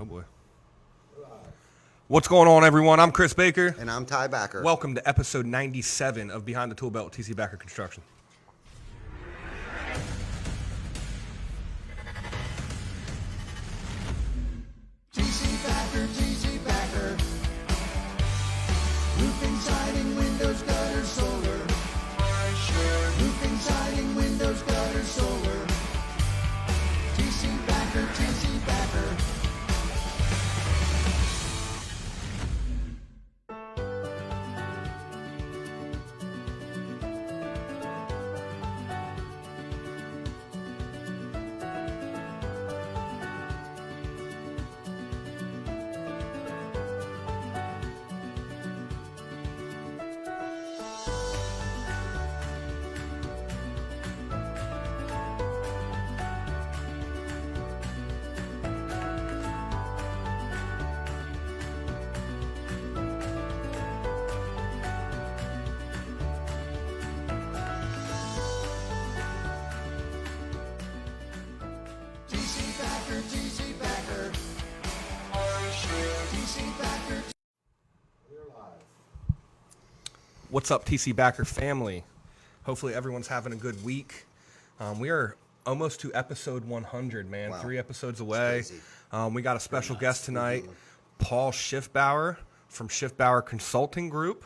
Oh, boy. What's going on, everyone? I'm Chris Baker. And I'm Ty Backer. Welcome to episode 97 of Behind the Tool Belt with TC Backer Construction. TC Backer. Roofing, siding, windows, gutters, solar. Roofing, siding, windows, gutters, solar. TC Backer, TC Backer. TC Backer. TC Backer. We're live. What's up, TC Backer family? Hopefully everyone's having a good week. We are almost to episode 100, man. Wow. 3 episodes away. crazy. We got a special guest tonight, Paul Schiffbauer from Schiffbauer Consulting Group.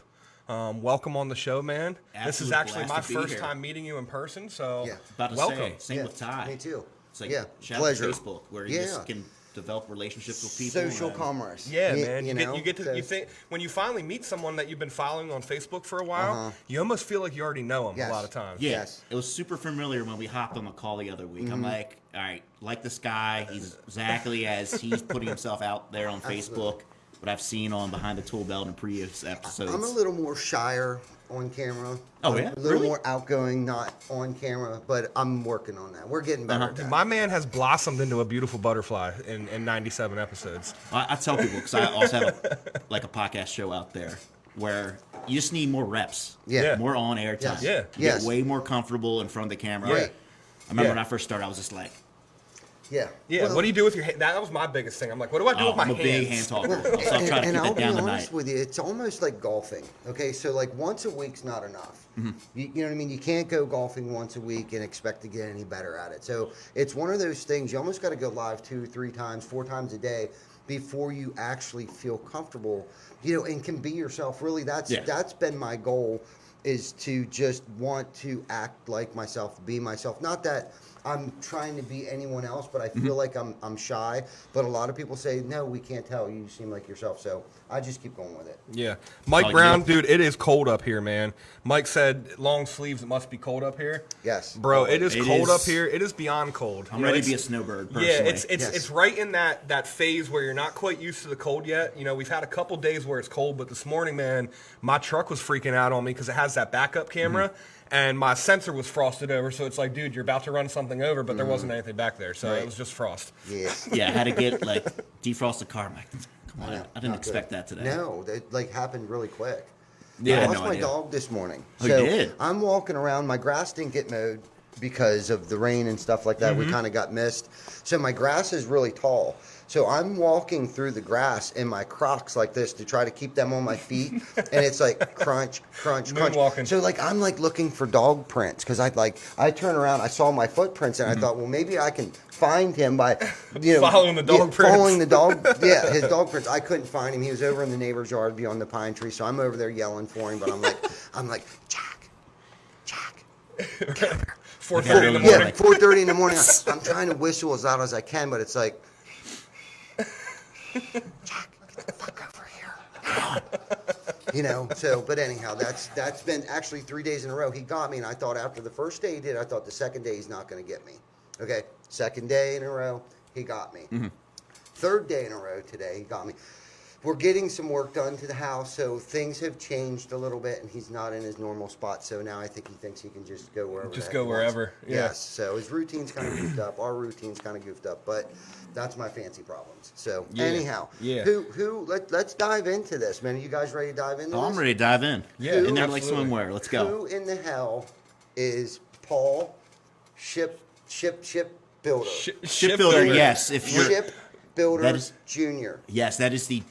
Welcome on the show, man. This is Absolute actually my blast to be first here. time meeting you in person, so Yeah. About to welcome. say, same Yeah, with Ty. Me too. It's like yeah, shout pleasure. out to Facebook where you just can develop relationships with people. Social and- commerce. Yeah, man. You You think when you finally meet someone that you've been following on Facebook for a while, you almost feel like you already know them Yes. a lot of times. Yeah, Yes. it was super familiar when we hopped on the call the other week. I'm like, all right, like this guy. He's exactly as he's putting himself out there on Facebook. What I've seen on Behind the Tool Belt in previous episodes. I'm a little more shyer on camera. Oh, I'm yeah? a little Really? more outgoing, not on camera, but I'm working on that. We're getting better at that. My man has blossomed into a beautiful butterfly in 97 episodes. I tell people because I also have a podcast show out there where you just need more reps. Yeah. More on air time. Yes. Yeah. You Yes. get way more comfortable in front of the camera. Right. I remember Yeah. when I first started, I was just like, Yeah. Yeah, Well, what do you do with your hand? That was my biggest thing. I'm like, what do I do with my I'm a hands? big hand talker. So I'll try to keep and I'll it be down honest tonight. with you, it's almost like golfing. Okay, so like once a week's not enough. You know what I mean? You can't go golfing once a week and expect to get any better at it. So it's one of those things. You almost got to go live 2, 3 times, 4 times a day before you actually feel comfortable. You know, and can be yourself. Really, that's been my goal. Is to just want to act like myself, be myself. Not that I'm trying to be anyone else, but I feel like I'm shy. But a lot of people say, no, we can't tell. You seem like yourself. So I just keep going with it. Yeah. Mike Oh, Brown, yeah. dude, it is cold up here, man. Mike said long sleeves, it must be cold up here. Yes. Bro, it is It cold is- up here. It is beyond cold. I'm You know, ready to it's- be a snowbird, personally. Yeah, it's Yes. it's right in that phase where you're not quite used to the cold yet. You know, we've had a couple days where it's cold, but this morning, man, my truck was freaking out on me because it has that backup camera, and my sensor was frosted over. So it's like, dude, you're about to run something over, but there wasn't anything back there, so Right. it was just frost. Yes. Yeah, I had to get, defrost the car. I'm like, come on, I didn't Not expect good. that today. No, that like happened really quick. Yeah, I I had lost no my idea. dog this morning. Oh, so you did? I'm walking around. My grass didn't get mowed because of the rain and stuff like that. We kind of got missed. So my grass is really tall. So I'm walking through the grass in my Crocs like this to try to keep them on my feet, and it's like crunch, crunch, crunch. Moonwalking. So like I'm like looking for dog prints because I turn around, I saw my footprints, and I thought, well, maybe I can find him by Following the dog prints. Following the dog, yeah, his dog prints. I couldn't find him. He was over in the neighbor's yard beyond the pine tree. So I'm over there yelling for him, but I'm like, Jack. 4:30 in the Yeah, morning. 4:30 in the morning. I'm trying to whistle as loud as I can, but it's like, Jack, get the fuck over here. Come on. You know, so, but anyhow, that's been actually 3 days in a row. He got me, and I thought after the first day he did, I thought the second day he's not going to get me. Okay, second day in a row, he got me. Third day in a row today, he got me. We're getting some work done to the house, so things have changed a little bit, and he's not in his normal spot. So now I think he thinks he can just go wherever. Just the heck go he wants. wherever, yeah. Yes. So his routine's kind of goofed up. Our routine's kind of goofed up, but that's my fancy problems. So Yeah. anyhow, Yeah. let's dive into this, man. Are you guys ready to dive into Oh, this? I'm ready to dive in. Yeah, in there like absolutely. swimwear. Let's go. Who in the hell is Paul Shipbuilder? Shipbuilder, yes. If you're Ship Schiffbauer Jr. Yes, that is the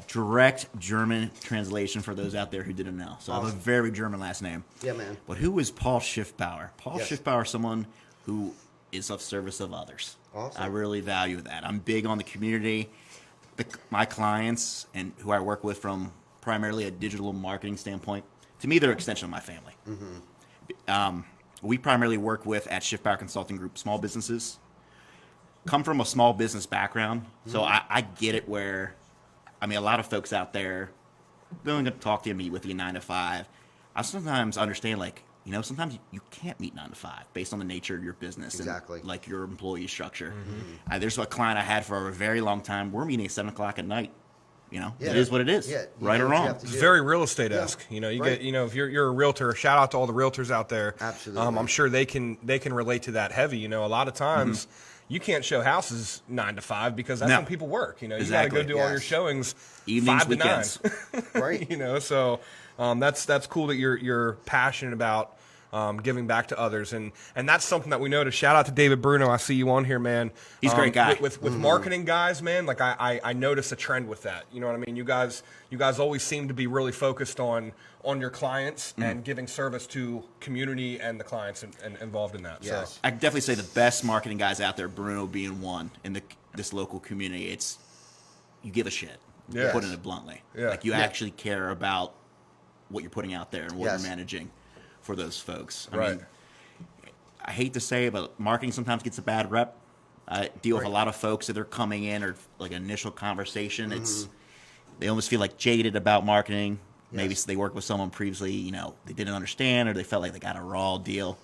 direct German translation for those out there who didn't know. So I have a very German last name. Yeah, man. But who is Paul Schiffbauer? Paul Yes. Schiffbauer is someone who is of service of others. Awesome. I really value that. I'm big on the community. My clients and who I work with from primarily a digital marketing standpoint, to me, they're an extension of my family. We primarily work with, at Schiffbauer Consulting Group, small businesses. Come from a small business background, so I get it where, I mean, a lot of folks out there, they're only going to talk to you, meet with you 9 to 5. I sometimes understand, like, you know, sometimes you can't meet 9 to 5 based on the nature of your business Exactly. and, like, your employee structure. There's a client I had for a very long time. We're meeting at 7 o'clock at night. You know, Yeah. it is what it is, Yeah, you right do or what you wrong. have to It's do. very real estate-esque. Yeah. You know, you Right. get, you know, if you're a realtor, shout out to all the realtors out there. Absolutely. I'm sure they can relate to that heavy. You know, a lot of times you can't show houses 9 to 5 because that's No. when people work. You know, you Exactly. got to go do all your Yes. showings Evenings, 5 to 9. weekends. Right. You know, so that's cool that you're passionate about giving back to others, and that's something that we noticed. Shout out to David Bruno. I see you on here, man. He's a great guy. With marketing guys, man. Like I noticed a trend with that. You know what I mean? You guys always seem to be really focused on your clients and giving service to community and the clients and involved in that. Yes. So I can definitely say the best marketing guys out there, Bruno being one, in this local community. It's you give a shit. Yes. Putting it bluntly, Yeah. like you actually care about what you're putting out there and what Yes. you're managing for those folks. I Right. mean, I hate to say it, but marketing sometimes gets a bad rep. I deal with a lot of folks that are coming in or like an initial conversation. It's they almost feel like jaded about marketing. Maybe Yes. they worked with someone previously, you know, they didn't understand or they felt like they got a raw deal.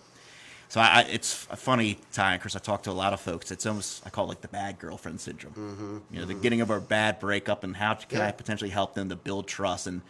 So it's a funny time because I talk to a lot of folks. It's almost, I call it like the bad girlfriend syndrome. You know, the getting over a bad breakup and how can I potentially help them to build trust and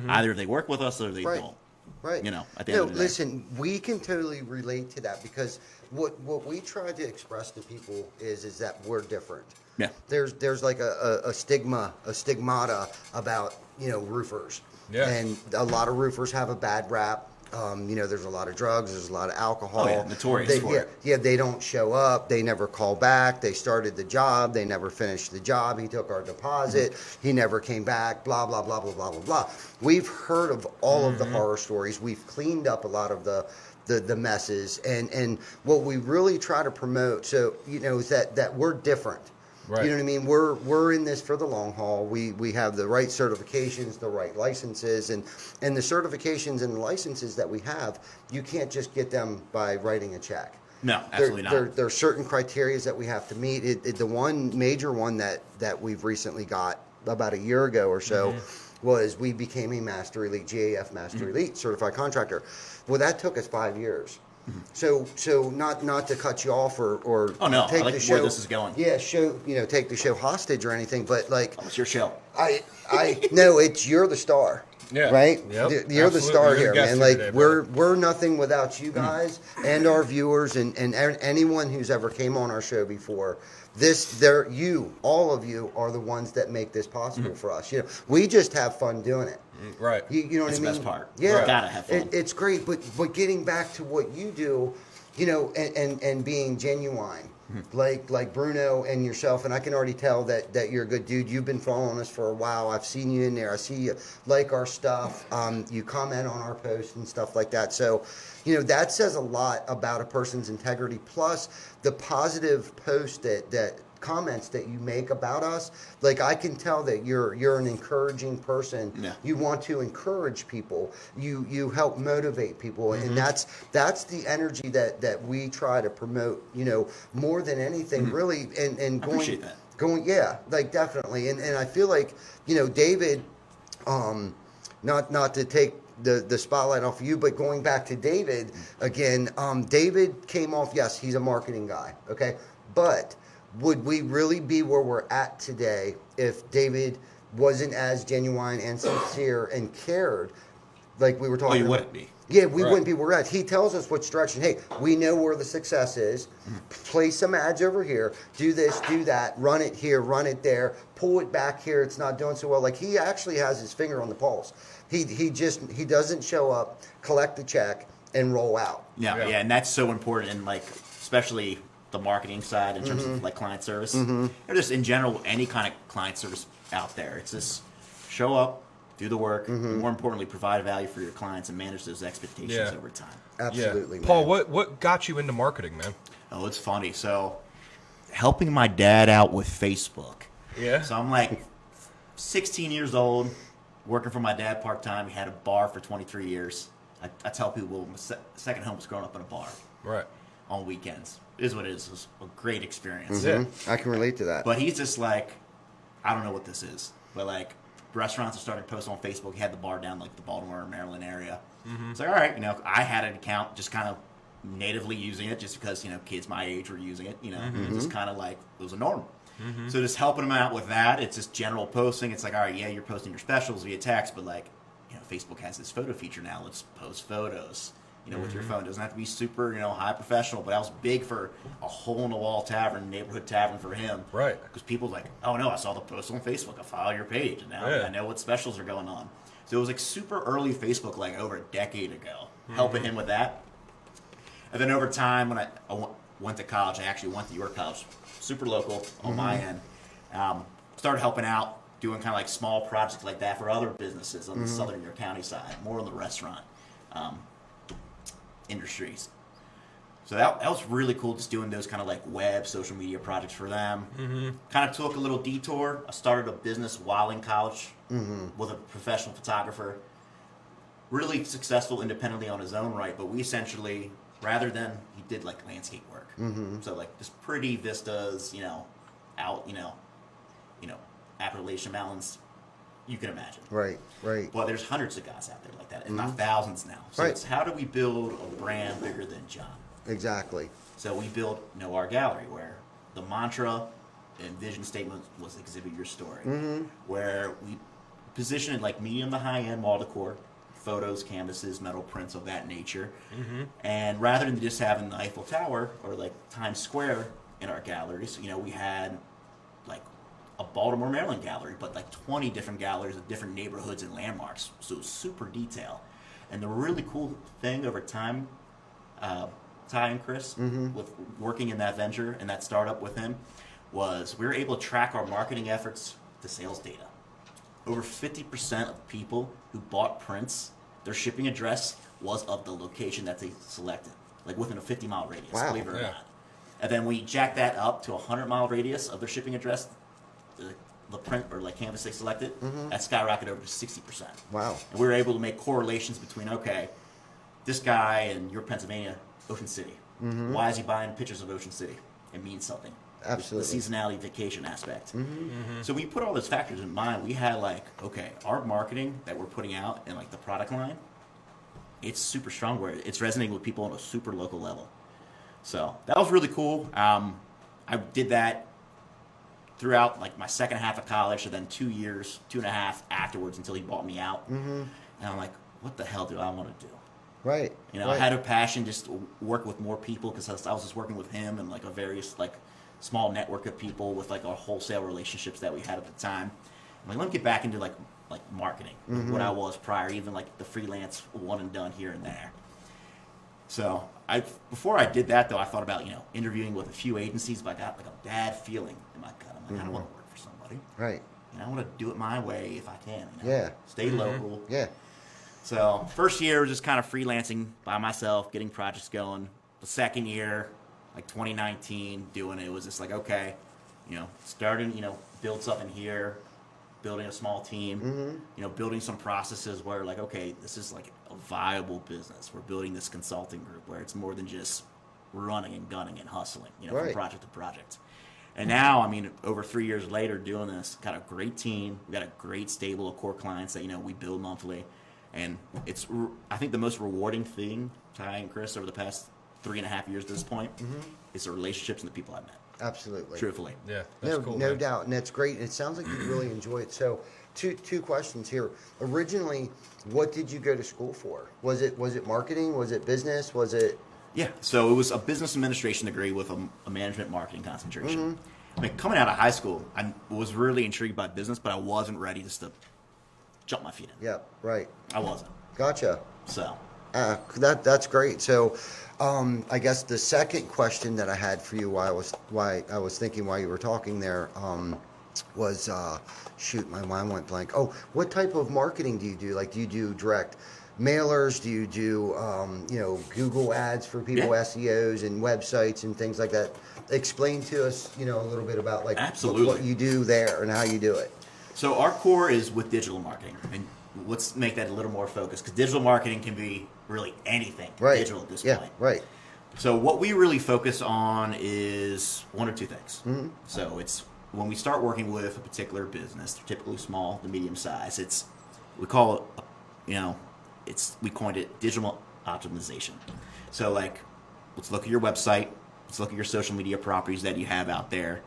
either they work with us or they Right. don't. Right. You know, at the end of the day. Listen, we can totally relate to that because what we try to express to people is that we're different. Yeah. There's like a stigmata about, you know, roofers. Yeah. And a lot of roofers have a bad rap. You know, there's a lot of drugs, there's a lot of alcohol. Oh, yeah, notorious They, for yeah, it. yeah, they don't show up. They never call back. They started the job. They never finished the job. He took our deposit. He never came back. Blah, blah, blah, blah, blah, blah, blah. We've heard of all of the horror stories. We've cleaned up a lot of the messes. And what we really try to promote, so, you know, is that we're different. Right. You know what I mean? We're in this for the long haul. We have the right certifications, the right licenses, and the certifications and the licenses that we have, you can't just get them by writing a check. No, absolutely not. There are certain criteria that we have to meet. The one major one that we've recently got about a year ago or so was we became a Master Elite, GAF Master Elite certified contractor. Well, that took us 5 years. So not to cut you off or Oh, no. take I like the show, where this is going. Yeah, take the show hostage or anything, but like It's your show. I no, you're the star. Yeah. Right? Yep. You're the Absolutely. star You're the here, guest man. here Like today, we're nothing without you guys and our viewers and anyone who's ever came on our show before. All of you are the ones that make this possible for us. You know, we just have fun doing it. right. You know what That's I the mean? best part. Yeah, You gotta have fun. It's great, but getting back to what you do, you know, and being genuine, like Bruno and yourself, and I can already tell that you're a good dude. You've been following us for a while. I've seen you in there. I see you like our stuff. You comment on our posts and stuff like that. So, you know, that says a lot about a person's integrity. Plus, the positive post that comments that you make about us, like I can tell that you're an encouraging person. Yeah. You want to encourage people. You help motivate people, and that's the energy that we try to promote. You know, more than anything, really, and I appreciate that. yeah, like definitely, and I feel like, you know, David, not to take the spotlight off of you, but going back to David again, David came off, yes, he's a marketing guy, okay, but would we really be where we're at today if David wasn't as genuine and sincere and cared like we were talking you about? wouldn't be. Yeah, we Right. wouldn't be where we're at. He tells us which direction. Hey, we know where the success is. Place some ads over here. Do this, do that. Run it here, run it there. Pull it back here. It's not doing so well. Like, he actually has his finger on the pulse. He doesn't show up, collect the check, and roll out. Yeah, Yeah. yeah, and that's so important. And like, especially the marketing side in terms of like client service, or just in general any kind of client service out there. It's just show up, do the work, and more importantly, provide value for your clients and manage those expectations over time. Absolutely, Yeah. Paul, man. what got you into marketing, man? Oh, it's funny. So, helping my dad out with Facebook. Yeah. So I'm like 16 years old, working for my dad part time. He had a bar for 23 years. I tell people my second home was growing up in a bar Right. on weekends. It is what it is. It was a great experience. Yeah. I can relate to that. But he's just like, I don't know what this is. But like, restaurants are starting to post on Facebook. He had the bar down like the Baltimore, Maryland area. It's like, all right, I had an account just kind of natively using it just because, kids my age were using it, and just kind of like, it was a norm. So just helping them out with that, it's just general posting. It's like, all right, yeah, you're posting your specials via text, but like, Facebook has this photo feature now. Let's post photos, with your phone. It doesn't have to be super, high professional, but I was big for a hole-in-the-wall tavern, neighborhood tavern for him. Right. Because people like, oh no, I saw the post on Facebook. I follow your page, and now I know what specials are going on. So it was like super early Facebook, like over a decade ago, helping him with that. And then over time, when I went to college, I actually went to your college, super local on my end. Started helping out, doing kind of like small projects like that for other businesses on the Southern York County side, more on the restaurant industries. So that was really cool, just doing those kind of like web, social media projects for them. Kind of took a little detour. I started a business while in college with a professional photographer. Really successful independently on his own right, but we essentially, rather than, he did like landscape work. So like just pretty vistas, out, Appalachian Mountains, you can imagine. Right. Well, there's hundreds of guys out there like that, and not thousands now. So Right. it's how do we build a brand bigger than John? Exactly. So we built Know Our Gallery, where the mantra and vision statement was exhibit your story, where we position it like medium to high end wall decor, photos, canvases, metal prints of that nature. And rather than just having the Eiffel Tower or like Times Square in our galleries, we had like a Baltimore, Maryland gallery, but like 20 different galleries of different neighborhoods and landmarks. So it was super detailed. And the really cool thing over time, Ty and Chris, with working in that venture and that startup with him, was we were able to track our marketing efforts to sales data. Over 50% of people who bought prints, their shipping address was of the location that they selected, like within a 50-mile radius, Wow. believe it or not. And then we jacked that up to a 100-mile radius of their shipping address, the print or like canvas they selected, that skyrocketed over to 60%. Wow. And we were able to make correlations between, okay, this guy in your Pennsylvania, Ocean City, why is he buying pictures of Ocean City? It means something. Absolutely. The seasonality, vacation aspect. So we put all those factors in mind. We had like, okay, our marketing that we're putting out and like the product line, it's super strong where it's resonating with people on a super local level. So that was really cool. I did that throughout like my second half of college, and then 2 years, 2.5 afterwards until he bought me out. And I'm like, what the hell do I want to do? Right. I had a passion just to work with more people because I was just working with him and like a various like small network of people with like our wholesale relationships that we had at the time. I'm like, let me get back into like marketing, what I was prior, even like the freelance one and done here and there. So before I did that though, I thought about interviewing with a few agencies, but I got like a bad feeling in my gut. I'm like, I don't want to work for somebody. Right. I want to do it my way if I can. Yeah. Stay local. Yeah. So first year was just kind of freelancing by myself, getting projects going. The second year, like 2019, doing it was just like, okay, starting, build something here, building a small team, building some processes where like, okay, this is like a viable business. We're building this consulting group where it's more than just running and gunning and hustling, Right. from project to project. And now, over 3 years later doing this, got a great team. We got a great stable of core clients that, we build monthly. And it's, I think the most rewarding thing, Ty and Chris, over the past 3.5 years at this point, is the relationships and the people I've met. Absolutely. Truthfully. Yeah, that's No, cool. no man. doubt, and that's great. It sounds like you really enjoy it. So, two questions here. Originally, what did you go to school for? Was it marketing? Was it business? Was it? Yeah, so it was a business administration degree with a management marketing concentration. Coming out of high school, I was really intrigued by business, but I wasn't ready just to jump my feet in. Yeah. Right. I wasn't. Gotcha. So That's great. So, I guess the second question that I had for you, why I was thinking while you were talking there, was shoot, my mind went blank. Oh, what type of marketing do you do? Like, do you do direct mailers? Do you do Google ads for people, SEOs and websites and things like that? Explain to us, a little bit about like Absolutely. what you do there and how you do it. So our core is with digital marketing, and let's make that a little more focused because digital marketing can be really anything digital at this point. Right. So what we really focus on is one or two things. Mm-hmm. So it's when we start working with a particular business, typically small to medium size. We call it, we coined it digital optimization. So like, let's look at your website. Let's look at your social media properties that you have out there.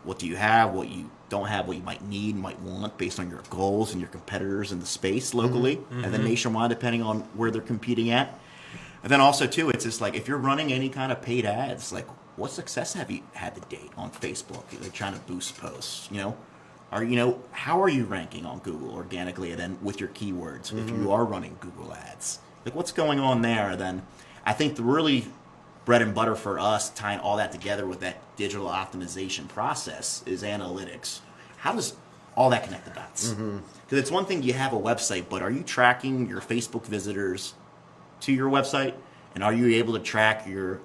What do you have? What you don't have? What you might need, might want, based on your goals and your competitors in the space locally, and then nationwide, depending on where they're competing at. And then also too, it's just like if you're running any kind of paid ads, like what success have you had to date on Facebook? Like trying to boost posts, how are you ranking on Google organically, and then with your keywords if you are running Google ads? Like what's going on there? Then I think the really bread and butter for us, tying all that together with that digital optimization process, is analytics. How does all that connect the dots? Because it's one thing you have a website, but are you tracking your Facebook visitors to your website? And are you able to track your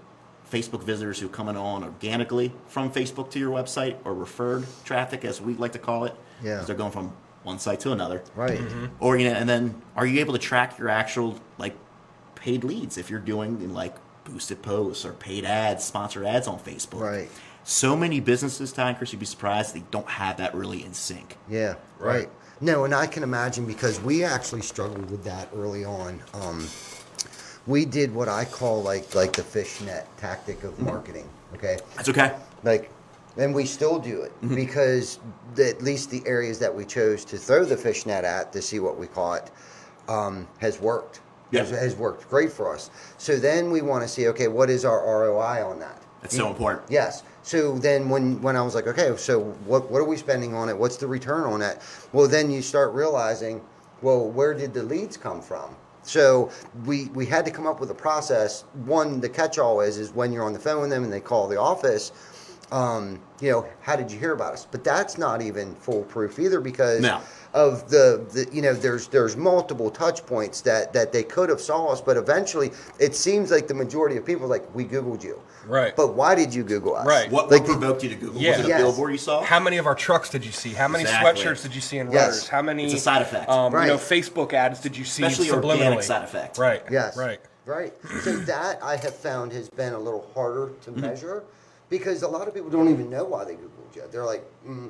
Facebook visitors who are coming on organically from Facebook to your website, or referred traffic, as we like to call it? Yeah. 'Cause they're going from one site to another. Right. Or, and then are you able to track your actual, like, paid leads if you're doing, like, boosted posts or paid ads, sponsored ads on Facebook? Right. So many businesses, Ty and Chris, you'd be surprised they don't have that really in sync. Yeah, right. No, and I can imagine because we actually struggled with that early on. We did what I call like the fishnet tactic of marketing. Okay, That's okay. And we still do it because at least the areas that we chose to throw the fishnet at to see what we caught has worked. Yeah. Has worked great for us. So then we want to see, okay, what is our ROI on that? That's so important. Yes. So then when I was like, okay, so what are we spending on it? What's the return on that? Well, then you start realizing, well, where did the leads come from? So we had to come up with a process. One, the catch-all is when you're on the phone with them and they call the office, how did you hear about us? But that's not even foolproof either because of there's multiple touch points that they could have saw us, but eventually it seems like the majority of people are like, we Googled you. Right. But why did you Google us? Right. What provoked you to Google? Yeah. Was it a Yes. billboard you saw? How many of our trucks did you see? How many Exactly. sweatshirts did you see in Yes. letters? How many? It's a side effect. Right. Facebook ads did you see Especially subliminally? organic side effect. Right. Yes. Right. Right. So that I have found has been a little harder to measure because a lot of people don't even know why they Googled you. They're like,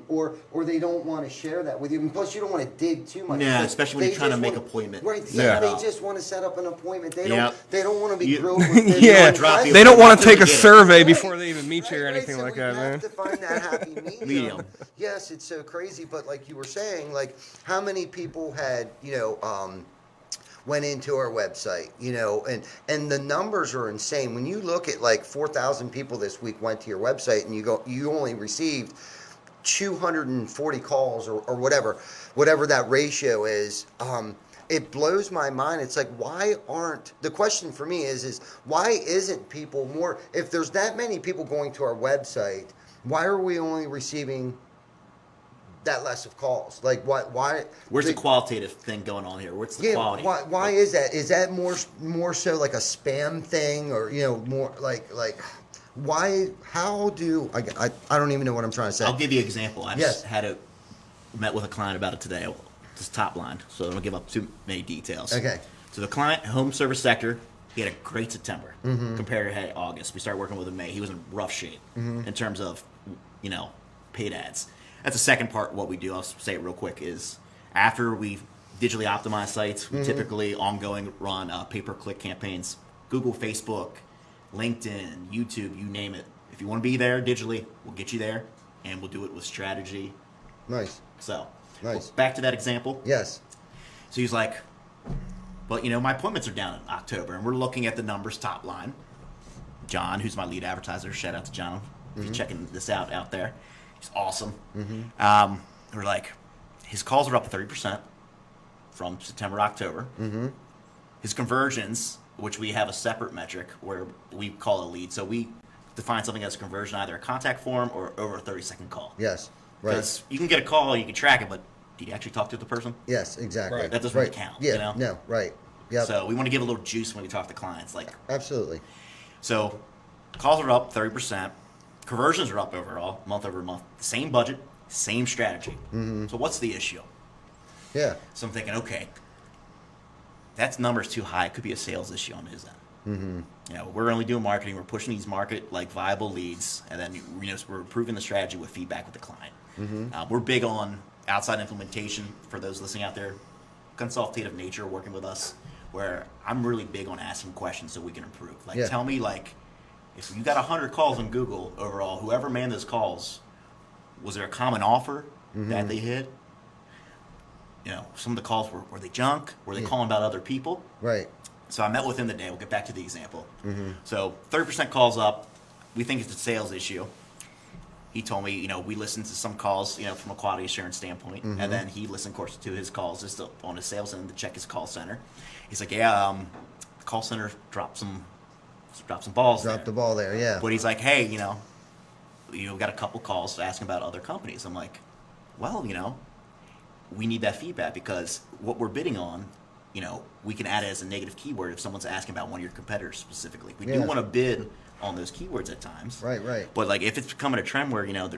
or they don't want to share that with you. And plus, you don't want to dig too much. Yeah, Like, especially when they you're trying to just make want- appointment. Right. Yeah. They just want to set up an appointment. They Yep. don't want to be You- grilled with this. Yeah. Drop you They don't want to take a Get it. survey Right. before they even meet you or anything so like we that, have man. to find that happy medium. Yes, it's so crazy, but like you were saying, like how many people had, went into our website, and the numbers are insane. When you look at like 4,000 people this week went to your website and you only received 240 calls or whatever that ratio is, it blows my mind. It's like, the question for me is why isn't people more, if there's that many people going to our website, why are we only receiving that less of calls? Like why Where's the qualitative thing going on here? What's the quality? why is that? Is that more so like a spam thing, or more like why? How do I don't even know what I'm trying to say. I'll give you an example. I Yes. just met with a client about it today. Just top line, so I don't give up too many details. Okay. So the client, home service sector, he had a great September compared to August. We started working with him in May. He was in rough shape in terms of paid ads. That's the second part. What we do, I'll say it real quick, is after we digitally optimize sites, we typically ongoing run pay-per-click campaigns. Google, Facebook, LinkedIn, YouTube, you name it. If you want to be there digitally, we'll get you there, and we'll do it with strategy. Nice. So, Nice. back to that example. Yes. So he's like, but my appointments are down in October, and we're looking at the numbers top line. John, who's my lead advertiser, shout out to John if you're checking this out there. He's awesome. We're like, his calls are up 30% from September to October. his conversions, which we have a separate metric where we call a lead. So we define something as a conversion, either a contact form or over a 30-second call. Yes. Right. Because you can get a call, you can track it, but did you actually talk to the person? Yes, exactly. Right. That doesn't really count. Yeah. You know? No. Right. Yep. So we want to give a little juice when we talk to clients. Like, Absolutely. so calls are up 30%. Conversions are up overall, month over month. Same budget, same strategy. Mm-hmm. So what's the issue? Yeah. So I'm thinking, okay, that number's too high. It could be a sales issue on his end. Mm-hmm. You know, we're only doing marketing. We're pushing these market like viable leads, and then we're improving the strategy with feedback with the client. Mm-hmm. We're big on outside implementation for those listening out there, consultative nature, working with us. Where I'm really big on asking questions so we can improve. Like, Yeah. tell me, like, if you got 100 calls on Google overall, whoever made those calls, was there a common offer that they hit? You know, some of the calls were they junk? Were they calling about other people? Right. So I met with him today. We'll get back to the example. So 30% calls up. We think it's a sales issue. He told me, you know, we listened to some calls, you know, from a quality assurance standpoint, and then he listened, of course, to his calls just on his sales end to check his call center. He's like, yeah, the call center dropped some balls. Drop the ball there. Yeah. But he's like, hey, you know, got a couple calls asking about other companies. I'm like, well, you know, we need that feedback because what we're bidding on, you know, we can add it as a negative keyword if someone's asking about one of your competitors specifically. We do Yeah. want to bid on those keywords at times. Right. Right. But like if it's becoming a trend where, you know,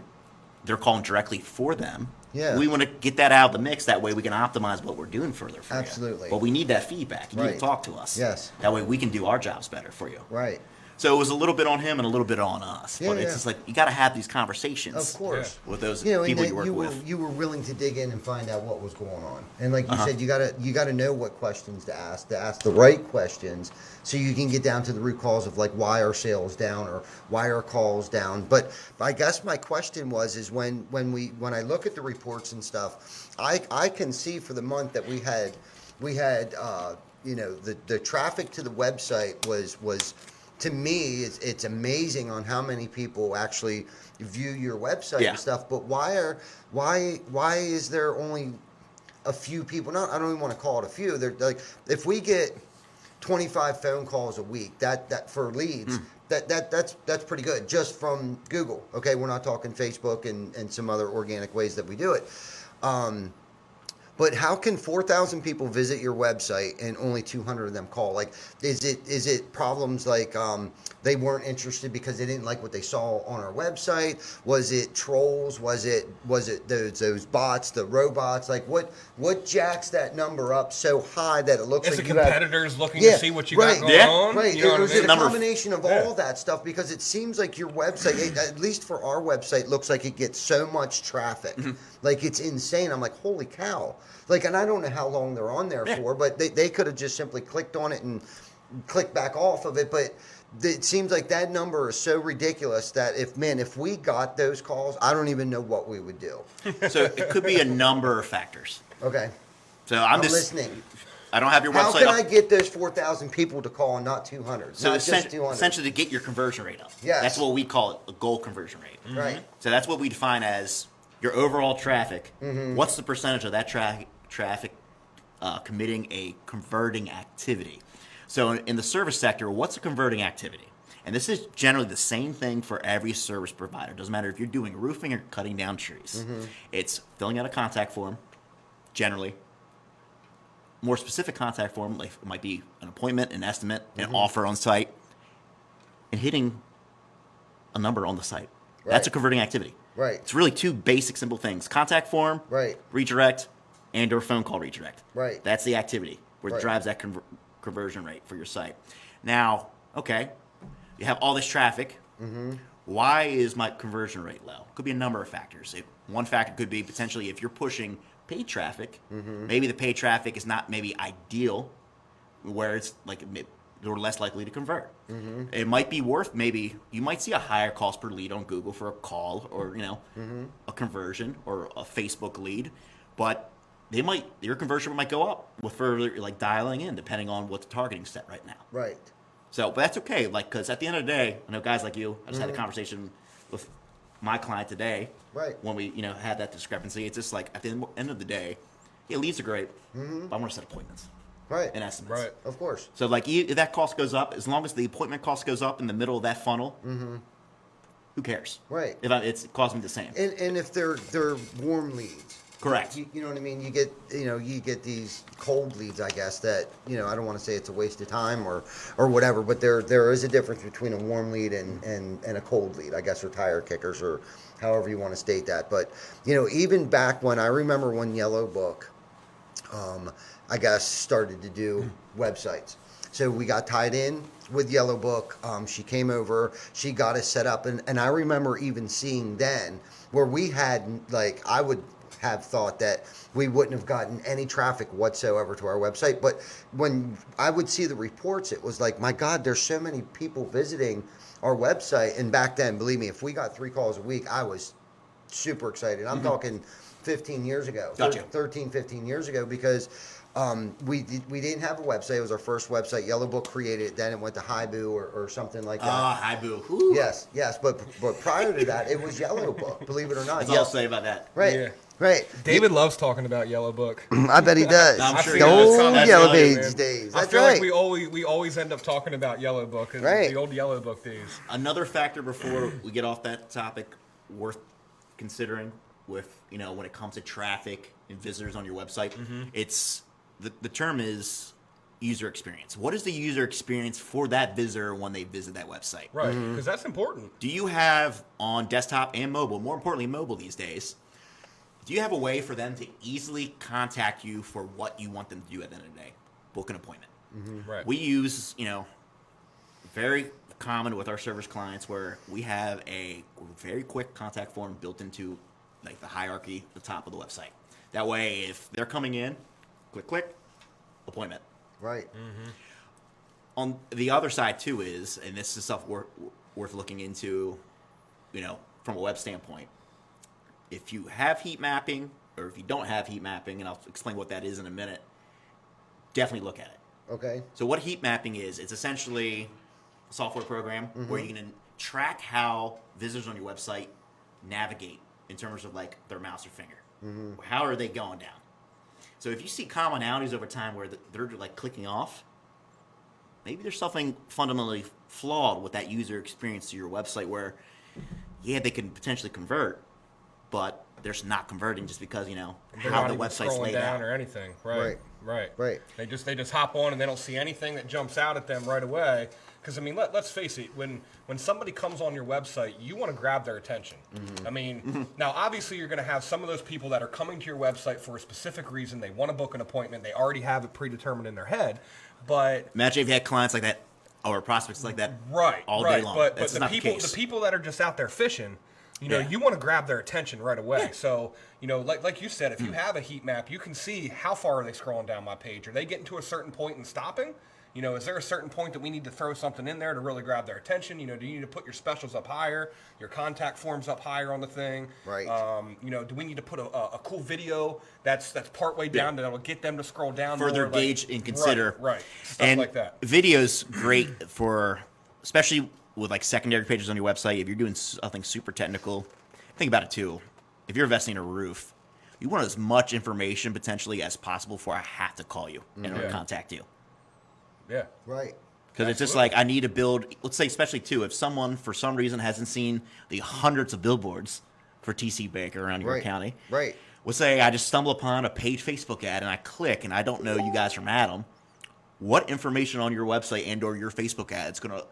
they're calling directly for them, Yeah. we want to get that out of the mix. That way we can optimize what we're doing further for you. Absolutely. But we need that feedback. You need Right. to talk to us. Yes. That way we can do our jobs better for you. Right. So it was a little bit on him and a little bit on us. Yeah, But it's yeah. just like you got to have these conversations. Of course. With those You know, and people then you work with. you were willing to dig in and find out what was going on. And like you said, you gotta know what questions to ask the right questions, so you can get down to the root cause of like why are sales down or why are calls down. But I guess my question is when I look at the reports and stuff, I can see for the month that we had you know, the traffic to the website was. To me, it's amazing on how many people actually view your website Yeah. and stuff. But why is there only a few people? I don't even want to call it a few. They're like, if we get 25 phone calls a week, that for leads, that's pretty good just from Google. Okay, we're not talking Facebook and some other organic ways that we do it. But how can 4,000 people visit your website and only 200 of them call? Like, is it problems like they weren't interested because they didn't like what they saw on our website? Was it trolls? Was it those bots, the robots? Like, what jacks that number up so high that it looks It's like the you have competitors looking Yeah, to see what you right. got going Yeah. on. Right. You know It what I was mean? a combination of Yeah. all that stuff because it seems like your website, at least for our website, looks like it gets so much traffic. Like it's insane. I'm like, holy cow. Like, and I don't know how long they're on there for, but they could have just simply clicked on it and clicked back off of it. But it seems like that number is so ridiculous that if we got those calls, I don't even know what we would do. So it could be a number of factors. Okay. So I'm just listening. I don't have your How website can up. I get those 4,000 people to call and not 200? So not just 200. essentially to get your conversion rate up. Yes. That's what we call it, a goal conversion rate. Right. So that's what we define as your overall traffic. Mm-hmm. What's the percentage of that traffic committing a converting activity? So in the service sector, what's a converting activity? And this is generally the same thing for every service provider. Doesn't matter if you're doing roofing or cutting down trees. Mm-hmm. It's filling out a contact form, generally. More specific contact form, like it might be an appointment, an estimate, an Mm-hmm. offer on site, and hitting a number on the site. That's a Right. converting activity. Right. It's really two basic, simple things: contact form, Right. redirect, and/or phone call redirect. Right. That's the activity where it Right. drives that conversion rate for your site. Now, okay, you have all this traffic. Mm-hmm. Why is my conversion rate low? Could be a number of factors. One factor could be potentially if you're pushing paid traffic, Mm-hmm. maybe the paid traffic is not maybe ideal, where it's like they're less likely to convert. Mm-hmm. It might be worth maybe you might see a higher cost per lead on Google for a call or Mm-hmm. a conversion or a Facebook lead, but your conversion might go up with further like dialing in depending on what the targeting set right now. Right. So, but that's okay, like, because at the end of the day, I know guys like you. I just had Mm-hmm. a conversation with my client today. Right. When we, had that discrepancy, it's just like at the end of the day, yeah, leads are great, but I want to set appointments. Right. in estimates. Right. Of course. So like if that cost goes up, as long as the appointment cost goes up in the middle of that funnel, who cares? Right. If it's costing me the same. And if they're warm leads. Correct. You know what I mean? You get these cold leads, I guess, that, I don't want to say it's a waste of time or whatever, but there is a difference between a warm lead and a cold lead, I guess, or tire kickers or however you want to state that. But, even back when I remember when Yellow Book, I guess, started to do websites. So we got tied in with Yellow Book. She came over, she got us set up. And I remember even seeing then where we had, like, I would have thought that we wouldn't have gotten any traffic whatsoever to our website. But when I would see the reports, it was like, my God, there's so many people visiting our website. And back then, believe me, if we got 3 calls a week, I was super excited. I'm talking 15 years ago, Gotcha. 13, 15 years ago, because we didn't have a website. It was our first website. Yellow Book created it. Then it went to Haibu or something like that. Haibu. Whew. Yes. But prior to that, it was Yellow Book, believe it or not. That's all I'll say about that. Right. Yeah. Right. David loves talking about Yellow Book. I bet he does. I'm sure the he does. old That's Yellow brilliant, Page man. days. I That's feel right. like we always end up talking about Yellow Book. Right. The old Yellow Book days. Another factor before we get off that topic worth considering with, when it comes to traffic and visitors on your website, it's the term is user experience. What is the user experience for that visitor when they visit that website? Right, because that's important. Do you have on desktop and mobile, more importantly mobile these days, do you have a way for them to easily contact you for what you want them to do at the end of the day? Book an appointment. Right. We use, very common with our service clients where we have a very quick contact form built into like the hierarchy at the top of the website. That way, if they're coming in, click, appointment. Right. On the other side too is, and this is stuff worth looking into, from a web standpoint. If you have heat mapping, or if you don't have heat mapping, and I'll explain what that is in a minute, definitely look at it. Okay. So what heat mapping is, it's essentially a software program where you can track how visitors on your website navigate in terms of like their mouse or finger. How are they going down? So if you see commonalities over time where they're like clicking off, maybe there's something fundamentally flawed with that user experience to your website where, yeah, they can potentially convert, but they're just not converting just because, They're how not the even website's scrolling laid down out. or anything. Right. Right. They just hop on and they don't see anything that jumps out at them right away. Because let's face it, when somebody comes on your website, you want to grab their attention. Now obviously you're going to have some of those people that are coming to your website for a specific reason. They want to book an appointment. They already have it predetermined in their head. But Imagine if you had clients like that or prospects like that all day long. But That's the not people, the case. the people that are just out there fishing, Yeah. you want to grab their attention right away. Yeah. So, like you said, if you have a heat map, you can see how far are they scrolling down my page. Are they getting to a certain point and stopping? Is there a certain point that we need to throw something in there to really grab their attention? Do you need to put your specials up higher, your contact forms up higher on the thing? Right. Do we need to put a cool video that's partway down that'll get them to scroll down Further more, gauge and consider. Right. Stuff And like that. video's great for, especially with like secondary pages on your website. If you're doing something super technical, think about it too. If you're investing in a roof, you want as much information potentially as possible before I have to call you in order to contact you. Yeah. Right. Because it's just like I need to build, let's say especially too, if someone for some reason hasn't seen the hundreds of billboards for TC Baker around your county. Right. Let's say I just stumble upon a paid Facebook ad and I click and I don't know you guys from Adam. What information on your website and or your Facebook ad is going to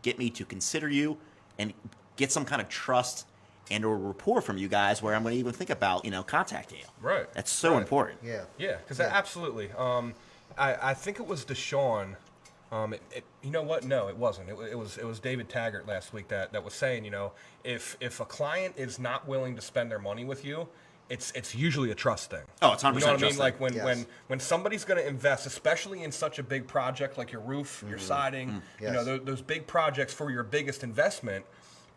get me to consider you and get some kind of trust and or rapport from you guys where I'm going to even think about, contacting you. Right. That's so important. Yeah. Yeah, because absolutely. I think it was Deshaun. You know what? No, it wasn't. It was David Taggart last week that was saying, if a client is not willing to spend their money with you, it's usually a trust thing. Oh, it's 100% You know what I mean? trust Like thing. when somebody's going to invest, especially in such a big project like your roof, your siding, Yes. those big projects for your biggest investment.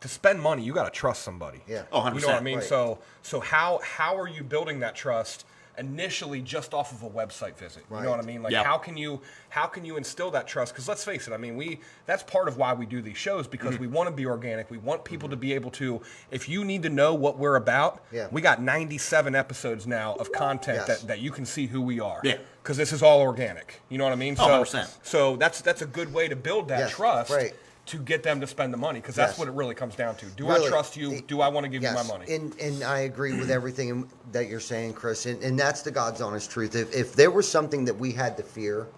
To spend money, you got to trust somebody. Yeah. Oh, 100%. You know what I mean? Right. So how are you building that trust? initially just off of a website visit. You know Right. what I mean? Like Yep. how can you instill that trust? Because let's face it, I mean, that's part of why we do these shows, because we want to be organic. We want people to be able to, if you need to know what we're about, Yeah. we got 97 episodes now of content Yes. that you can see who we are. Yeah. Because this is all organic. You know what I mean? Oh, 100%. So that's a good way to build that Yes, trust. right. To get them to spend the money, because that's Yes. what it really comes down to. Do Really, I trust you? Do I want to give you my money? And I agree with everything that you're saying, Chris. And that's the God's honest truth. If there was something that we had to fear,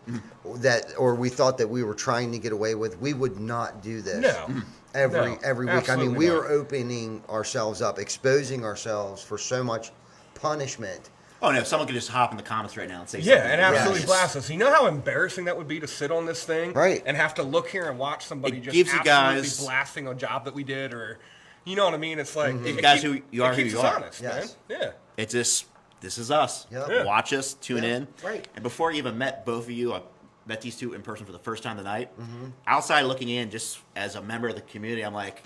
or we thought that we were trying to get away with, we would not do this. No. Every No, week. I mean, absolutely we not. are opening ourselves up, exposing ourselves for so much punishment. Oh no! If someone could just hop in the comments right now and say Yeah, something. and absolutely Yes. blast us. You know how embarrassing that would be to sit on this thing, Right. and have to look here and watch somebody It just gives you absolutely guys- blasting a job that we did, or you know what I mean? It's like it Guys keep- who you are it who keeps you us are. honest, Yes. man. Yeah. It's just, this is us. Yep. Yeah. Watch us, tune Yeah, in. right. And before I even met both of you, I met these two in person for the first time tonight. Mm-hmm. Outside looking in, just as a member of the community, I'm like,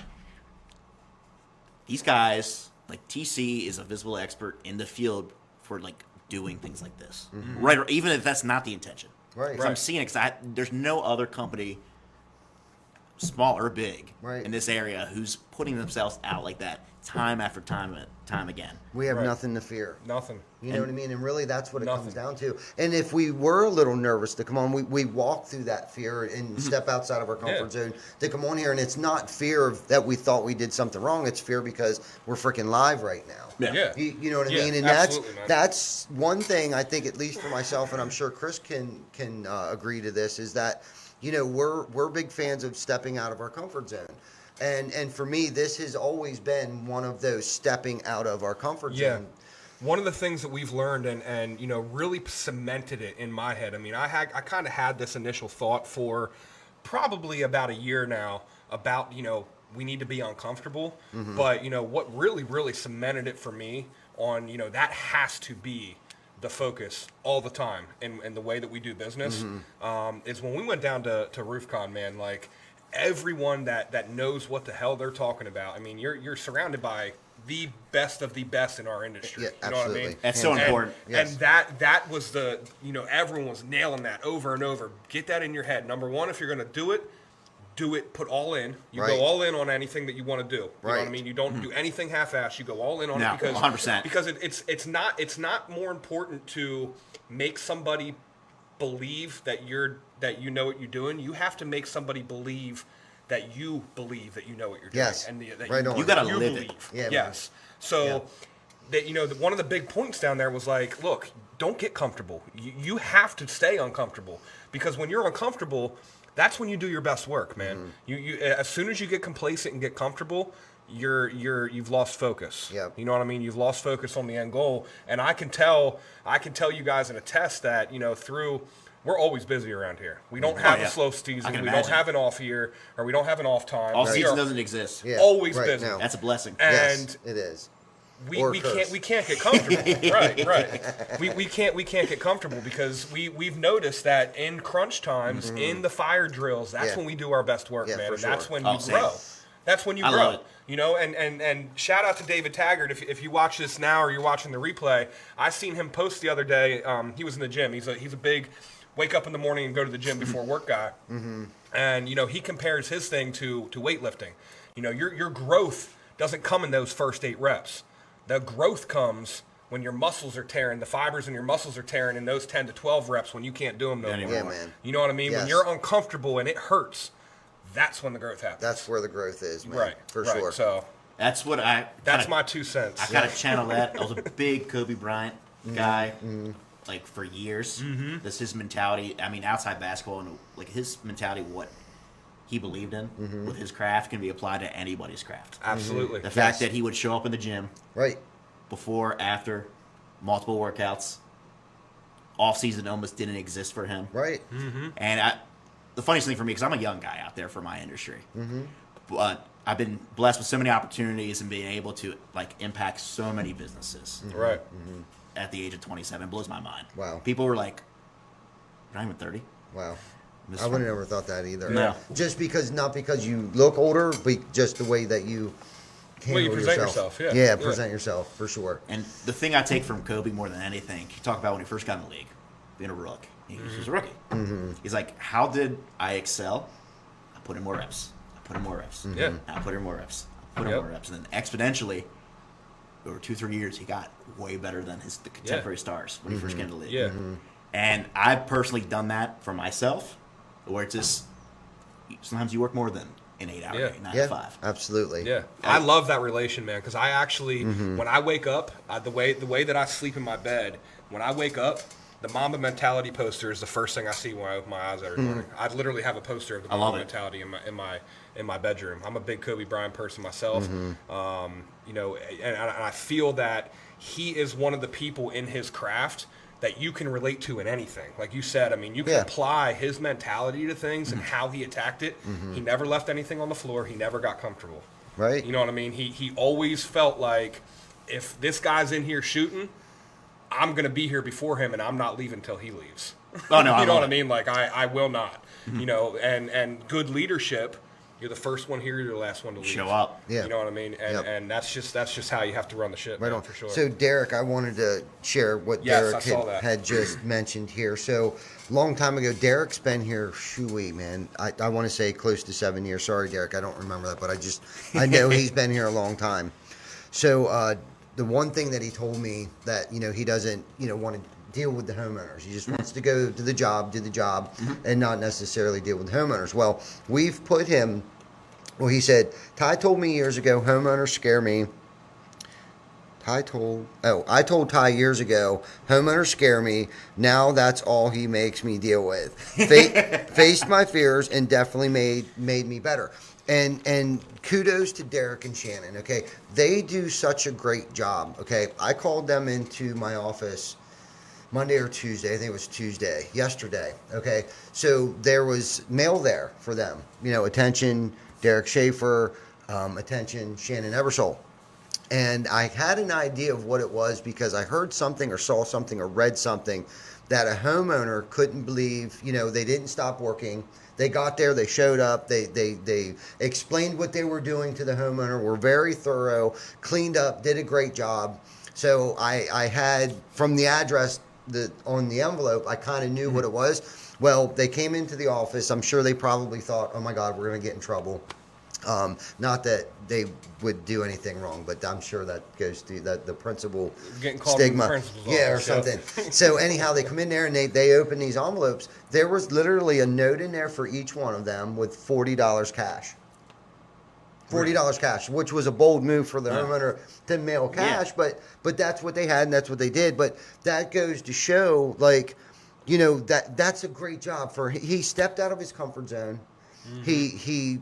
these guys, like TC is a visible expert in the field for like doing things like this. Right, or even if that's not the intention. Mm-hmm. Right. 'Cause I'm Right. seeing it, 'cause there's no other company, small or big, Right. in this area who's putting themselves out like that time after time again. We have Right. nothing to fear. Nothing. You know what I mean? And really, that's what it comes Nothing. down to. And if we were a little nervous to come on, we walk through that fear and Mm-hmm. step outside of our comfort Yeah. zone to come on here. And it's not fear that we thought we did something wrong. It's fear because we're freaking live right now. Yeah. You know what I Yeah, mean? And absolutely, man. that's one thing I think, at least for myself, and I'm sure Chris can agree to this, is that we're big fans of stepping out of our comfort zone. And for me, this has always been one of those stepping out of our comfort Yeah. zone. One of the things that we've learned and really cemented it in my head. I mean, I kind of had this initial thought for probably about a year now about, we need to be uncomfortable. Mm-hmm. But, what really cemented it for me on, that has to be the focus all the time in the way that we do business, is when we went down to RoofCon, man, like everyone that knows what the hell they're talking about. I mean, you're surrounded by the best of the best in our industry. Yeah, You know what I absolutely. mean? That's so And- important. Yes. And that was the, everyone was nailing that over and over. Get that in your head. Number one, if you're going to do it, put all in. You Right. go all in on anything that you want to do. You know what I Right. mean? You don't do anything half-assed. You go all in on No, it because 100%. because it's not more important to make somebody believe that you know what you're doing. You have to make somebody believe that you believe that you know what you're doing. Yes. And that Right on. You gotta you live it. believe. Yeah, man. Yes. So that one of the big points down there was like, look, don't get comfortable. You have to stay uncomfortable, because when you're uncomfortable, that's when you do your best work, man. Mm-hmm. You as soon as you get complacent and get comfortable, you've lost focus. Yep. You know what I mean? You've lost focus on the end goal. And I can tell you guys in a test that, we're always busy around here. We don't have yeah. a slow I season. can We don't imagine. have an off year, or we don't have an off time. All We season are doesn't exist. Yeah, always right, busy. no. That's a blessing. Yes, And it is. we Or can't curse. get comfortable. right. We can't get comfortable because we've noticed that in crunch times, in the fire drills, that's Yeah. when we do our best work, Yeah, man. for And that's sure. when Oh, you same. grow. That's when you I grow. love it. And shout out to David Taggart. If you watch this now or you're watching the replay, I seen him post the other day. He was in the gym. He's a big wake up in the morning and go to the gym before work guy. And he compares his thing to weightlifting. Your growth doesn't come in those first 8 reps. The growth comes when your muscles are tearing, the fibers in your muscles are tearing in those 10 to 12 reps when you can't do them no more. anymore. Yeah, man. You know what I mean? When Yes. you're uncomfortable and it hurts, that's when the growth happens. That's where the growth is, man. right. For right. sure. So That's what that's my 2 cents. I kind of channel that. I was a big Kobe Bryant guy, like for years. That's his mentality. I mean, outside basketball and like his mentality, what he believed in with his craft can be applied to anybody's craft. Absolutely. The fact Yes. that he would show up in the gym Right. before, after, multiple workouts, off season almost didn't exist for him. Right. And the funniest thing for me, because I'm a young guy out there for my industry, but I've been blessed with so many opportunities and being able to like impact so many businesses Right. at the age of 27. It blows my mind. Wow. People were like, "You're not even 30." Wow. This I would have never thought that either. No. Just because, not because you look older, but just the way that you handle you present yourself, yeah. Yeah, Yeah. present yourself for sure. And the thing I take from Kobe more than anything, he talked about when he first got in the league, being a rook. He was a rookie. He's like, how did I excel? I put in more reps. I put in more reps. Yeah. I put in more reps. I put in Yep. more reps. And then exponentially, over 2-3 years, he got way better than the contemporary stars when he first came to the league. Yeah. And I've personally done that for myself, where it's just sometimes you work more than an 8-hour Yeah. day, 9 Yeah, to 5. absolutely. Yeah, I love that relation, man. Because I actually, when I wake up, the way that I sleep in my bed, when I wake up, the Mamba mentality poster is the first thing I see when I open my eyes every morning. I literally have a poster of the I love Mamba it. mentality in my bedroom. I'm a big Kobe Bryant person myself. You know, and I feel that he is one of the people in his craft that you can relate to in anything. Like you said, I mean, you can Yeah. apply his mentality to things and how he attacked it. He never left anything on the floor. He never got comfortable. Right. You know what I mean? He always felt like if this guy's in here shooting, I'm going to be here before him and I'm not leaving till he leaves. Oh, no, I you know love what I it. mean? Like I will not. You know, and good leadership, you're the first one here, you're the last one to leave. Show up. Yeah. You know what I mean? And Yep. and that's just how you have to run the ship, Right man, on. for sure. So, Derek, I wanted to share what Yes, Derek I saw that. had just mentioned here. So, long time ago, Derek's been here, man. I want to say close to 7 years. Sorry, Derek, I don't remember that, but I know he's been here a long time. So, the one thing that he told me that, he doesn't, want to deal with the homeowners. He just wants to go to the job, do the job, and not necessarily deal with the homeowners. Well, we've put him. Well, he said, Ty told me years ago, homeowners scare me. I told Ty years ago, homeowners scare me. Now that's all he makes me deal with. Faced my fears and definitely made me better. And kudos to Derek and Shannon. Okay, they do such a great job. Okay, I called them into my office Monday or Tuesday. I think it was Tuesday, yesterday. Okay, so there was mail there for them. Attention Derek Schaefer, attention Shannon Ebersole. And I had an idea of what it was because I heard something or saw something or read something that a homeowner couldn't believe. They didn't stop working. They got there, they showed up, they explained what they were doing to the homeowner, were very thorough, cleaned up, did a great job. So I had, from the address on the envelope, I kind of knew what it was. Well, they came into the office. I'm sure they probably thought, oh my God, we're going to get in trouble. Not that they would do anything wrong, but I'm sure that goes to the principal Getting called in the stigma. principal's Yeah, or office, yeah. something. So anyhow, they come in there and they open these envelopes. There was literally a note in there for each one of them with $40 cash. $40 cash, which was a bold move for the homeowner to mail cash, but that's what they had and that's what they did. But that goes to show, like, that's a great job he stepped out of his comfort zone. He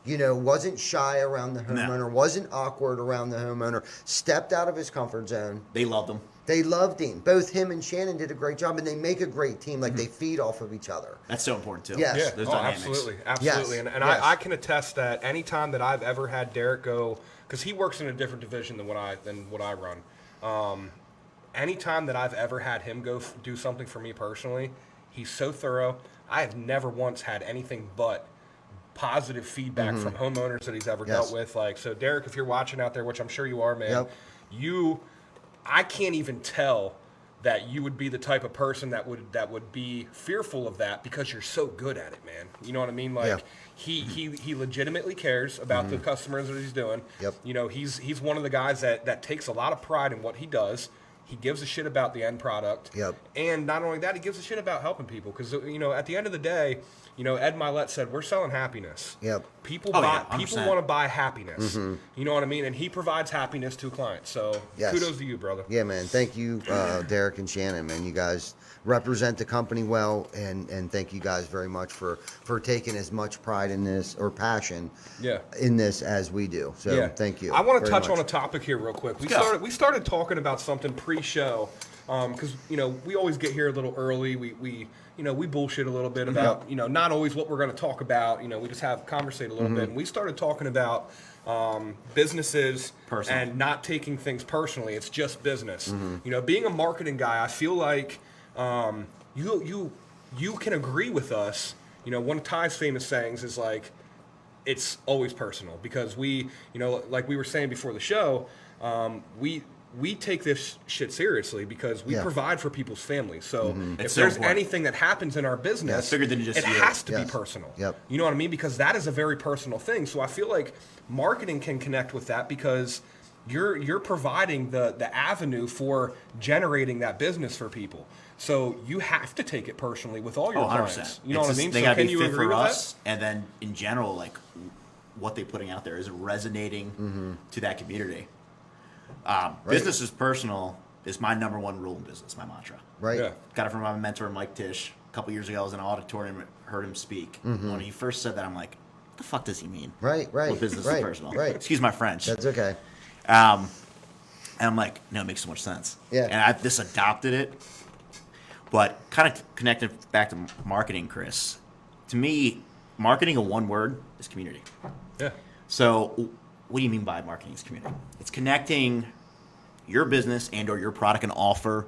wasn't shy around the homeowner, wasn't awkward around the homeowner, stepped out of his comfort zone. They loved him. They loved him. Both him and Shannon did a great job, and they make a great team. Like, they feed off of each other. That's so important too. Yes. Yeah, Those oh, dynamics. absolutely. Yes, And yes. I can attest that anytime that I've ever had Derek go, because he works in a different division than what I run. Anytime that I've ever had him go do something for me personally, he's so thorough. I have never once had anything but positive feedback from homeowners that he's ever dealt with. Like, so Derek, if you're watching out there, which I'm sure you are, man, Yep. I can't even tell that you would be the type of person that would be fearful of that because you're so good at it, man. You know what I mean? Like, he legitimately cares about the customers that he's doing. Yep. He's one of the guys that takes a lot of pride in what he does. He gives a shit about the end product. Yep. And not only that, he gives a shit about helping people. Because, at the end of the day, Ed Milet said, we're selling happiness. Yep. People Oh, buy. yeah, People 100%. want to buy happiness. You know what I mean? And he provides happiness to clients. So Yes. kudos to you, brother. Yeah, man. Thank you, Derek and Shannon, man. You guys represent the company well, and thank you guys very much for taking as much pride in this, or passion in this, as we do. So thank you. I want to very touch much. on a topic here real quick. We go. started talking about something pre-show because we always get here a little early. We bullshit a little bit about not always what we're going to talk about. We just conversate a little bit, and we started talking about businesses Personal. and not taking things personally. It's just business. Being a marketing guy, I feel like you can agree with us. One of Ty's famous sayings is like, it's always personal because we, like we were saying before the show, we take this shit seriously because we provide for people's families. So if It's so there's important. anything that happens in our business, It's bigger than just it you. has to be Yes. personal. Yep. You know what I mean? Because that is a very personal thing. So I feel like marketing can connect with that because you're providing the avenue for generating that business for people. So you have to take it personally with all your 100%. clients. You know what I mean? They So gotta can be you fit agree for with us, and then in general, like what they're putting out there is resonating to that community. Business is personal is my number one rule in business, my mantra. Right. Yeah. Got it from my mentor, Mike Tisch. A couple years ago, I was in an auditorium, heard him speak. When he first said that, I'm like, what the fuck does he mean? Right. What business right, is personal? Right. Excuse my French. That's okay. And I'm like, no, it makes so much sense. Yeah. And I've just adopted it. But kind of connected back to marketing, Chris. To me, marketing in one word is community. Yeah. So what do you mean by marketing is community? It's connecting your business and or your product and offer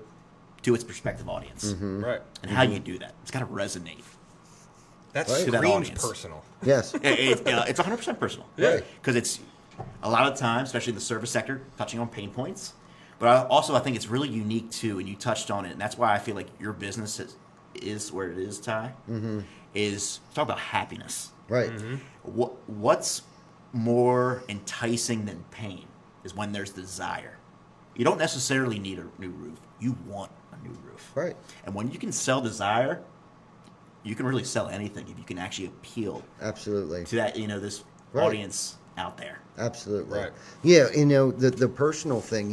to its prospective audience. Right. And how you do that. It's got to resonate. That Right. To that screams audience. personal. Yes. It's 100% personal. Yeah. Because it's a lot of times, especially in the service sector, touching on pain points. But I think it's really unique too, and you touched on it, and that's why I feel like your business is where it is, Ty. Is talk about happiness. Right. What's more enticing than pain is when there's desire. You don't necessarily need a new roof. You want a new roof. Right. And when you can sell desire, you can really sell anything if you can actually appeal Absolutely. to that, this Right. audience out there. Absolutely. Right. Yeah, the personal thing,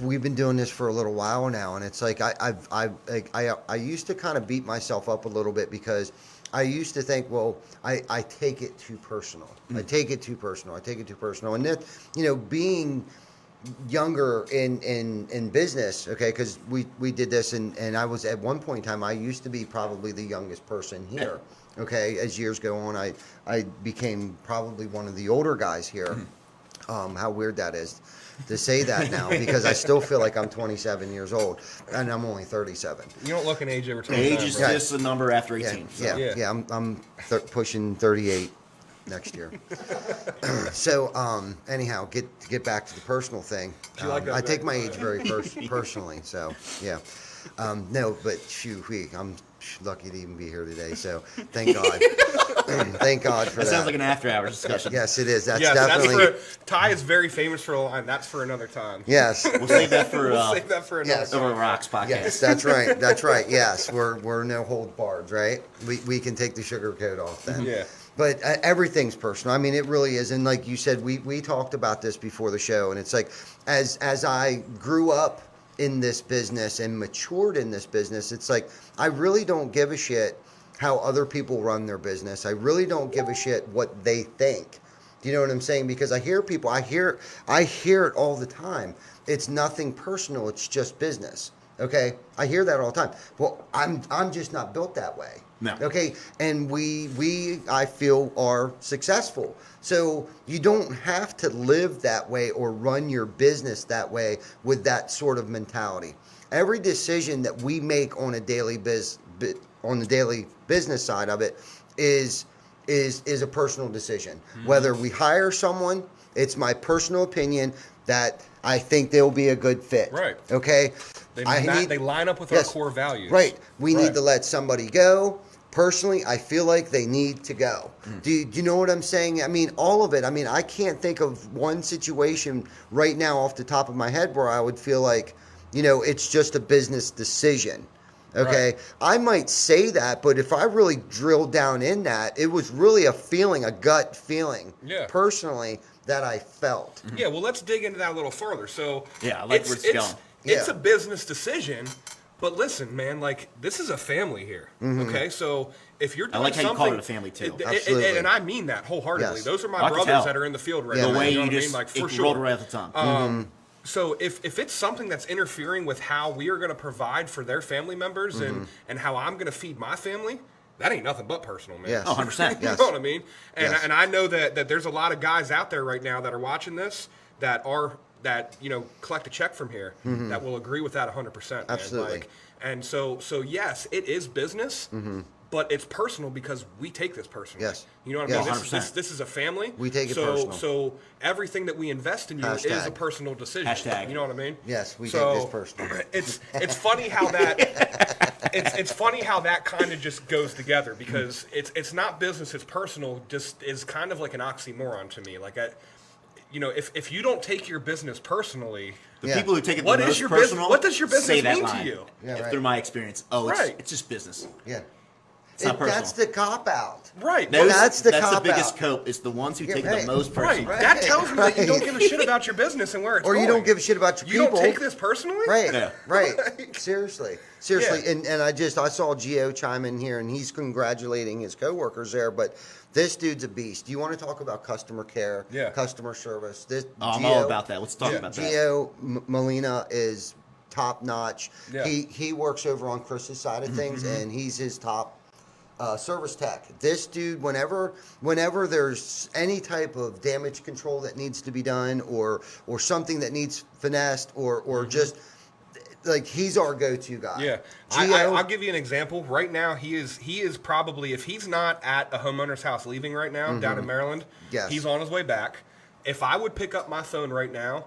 we've been doing this for a little while now, and it's like I used to kind of beat myself up a little bit because I used to think, well, I take it too personal. I take it too personal. And that, being younger in business, okay, because we did this, and I was at one point in time, I used to be probably the youngest person here. Okay, as years go on, I became probably one of the older guys here. How weird that is to say that now because I still feel like I'm 27 years old and I'm only 37. You don't look an age over 29. Age is bro. just a number after 18. Yeah, so. Yeah. I'm pushing 38 next year. So anyhow, get back to the personal thing. Do you like that I take my back? age very personally. So yeah, no, but I'm lucky to even be here today. So thank God, thank God for that. That sounds like an after hours discussion. Yes, it is. That's Yes, definitely that's for, Ty is very famous for a line. That's for another time. yes. We'll save that for We'll save that for another yes. time. Over the Rocks podcast. Yes, that's right. That's right. Yes, we're no hold barred, right? We can take the sugar coat off then. Yeah. But everything's personal. I mean, it really is. And like you said, we talked about this before the show, and it's like as I grew up in this business and matured in this business, it's like I really don't give a shit how other people run their business. I really don't give a shit what they think. Do you know what I'm saying? Because I hear people, I hear it all the time. It's nothing personal. It's just business. Okay, I hear that all the time. Well, I'm just not built that way. No. Okay, and we I feel are successful. So you don't have to live that way or run your business that way with that sort of mentality. Every decision that we make on a daily on the daily business side of it is a personal decision. Mm-hmm. Whether we hire someone, it's my personal opinion that I think they'll be a good fit. Right. Okay. They line up with Yes. our core values. Right. We need Right. to let somebody go. Personally, I feel like they need to go. Do you know what I'm saying? I mean, all of it. I mean, I can't think of one situation right now off the top of my head where I would feel like, it's just a business decision. Okay. Right. I might say that, but if I really drilled down in that, it was really a feeling, a gut feeling, Yeah. personally, that I felt. Yeah, well, let's dig into that a little further. So, Yeah, I like where it's going. It's Yeah. a business decision, but listen, man, like this is a family here. Okay, so if you're doing I like how you something, called it a family, too. Absolutely. and I mean that wholeheartedly. Yes. Those are I my can brothers tell. that are in the field right Yeah, now. The way you know you what I just mean? Like for it sure. rolled right off the tongue. So if it's something that's interfering with how we are going to provide for their family members and how I'm going to feed my family, that ain't nothing but personal, man. Yes. Oh, 100%. You Yes. know what I mean? And Yes. and I know that there's a lot of guys out there right now that are watching this that collect a check from here that will agree with that 100%. Man. Absolutely. And so yes, it is business, but it's personal because we take this personally. Yes. You know what I mean? Yes. This is a family. We take it so, personal. So everything that we invest in you is a Hashtag. personal decision. Hashtag. You know what I mean? Yes, we So, take this personal. It's funny how that it's funny how that kind of just goes together because it's not business, it's personal. Just is kind of like an oxymoron to me. Like if you don't take your business personally, The Yeah. people who take it What the is most your personal, what does your business say that mean to line. you? Yeah, If right. through my experience, Right. it's just business. Yeah. It's not personal. That's the cop out. Right. Those- That's the that's the cop biggest out. cope. It's the ones who Yeah, take it right. the most Right. personal. That tells me that you don't Right. give a shit about your business and where it's Or going. you don't give a shit about your You people. don't take this personally? Right, Yeah. right. Seriously. Yeah. And I saw Gio chime in here, and he's congratulating his coworkers there. But this dude's a beast. You want to talk about customer care, Yeah. customer service? This I'm Gio- all about that. Let's talk Yeah. about that. Gio Molina is top notch. Yeah. He works over on Chris's side of things, and he's his top service tech. This dude, whenever there's any type of damage control that needs to be done, or something that needs finessed, or just like, he's our go-to guy. Yeah, Gio, I'll give you an example. Right now, he is probably, if he's not at a homeowner's house leaving right now down in Maryland, Yes. he's on his way back. If I would pick up my phone right now,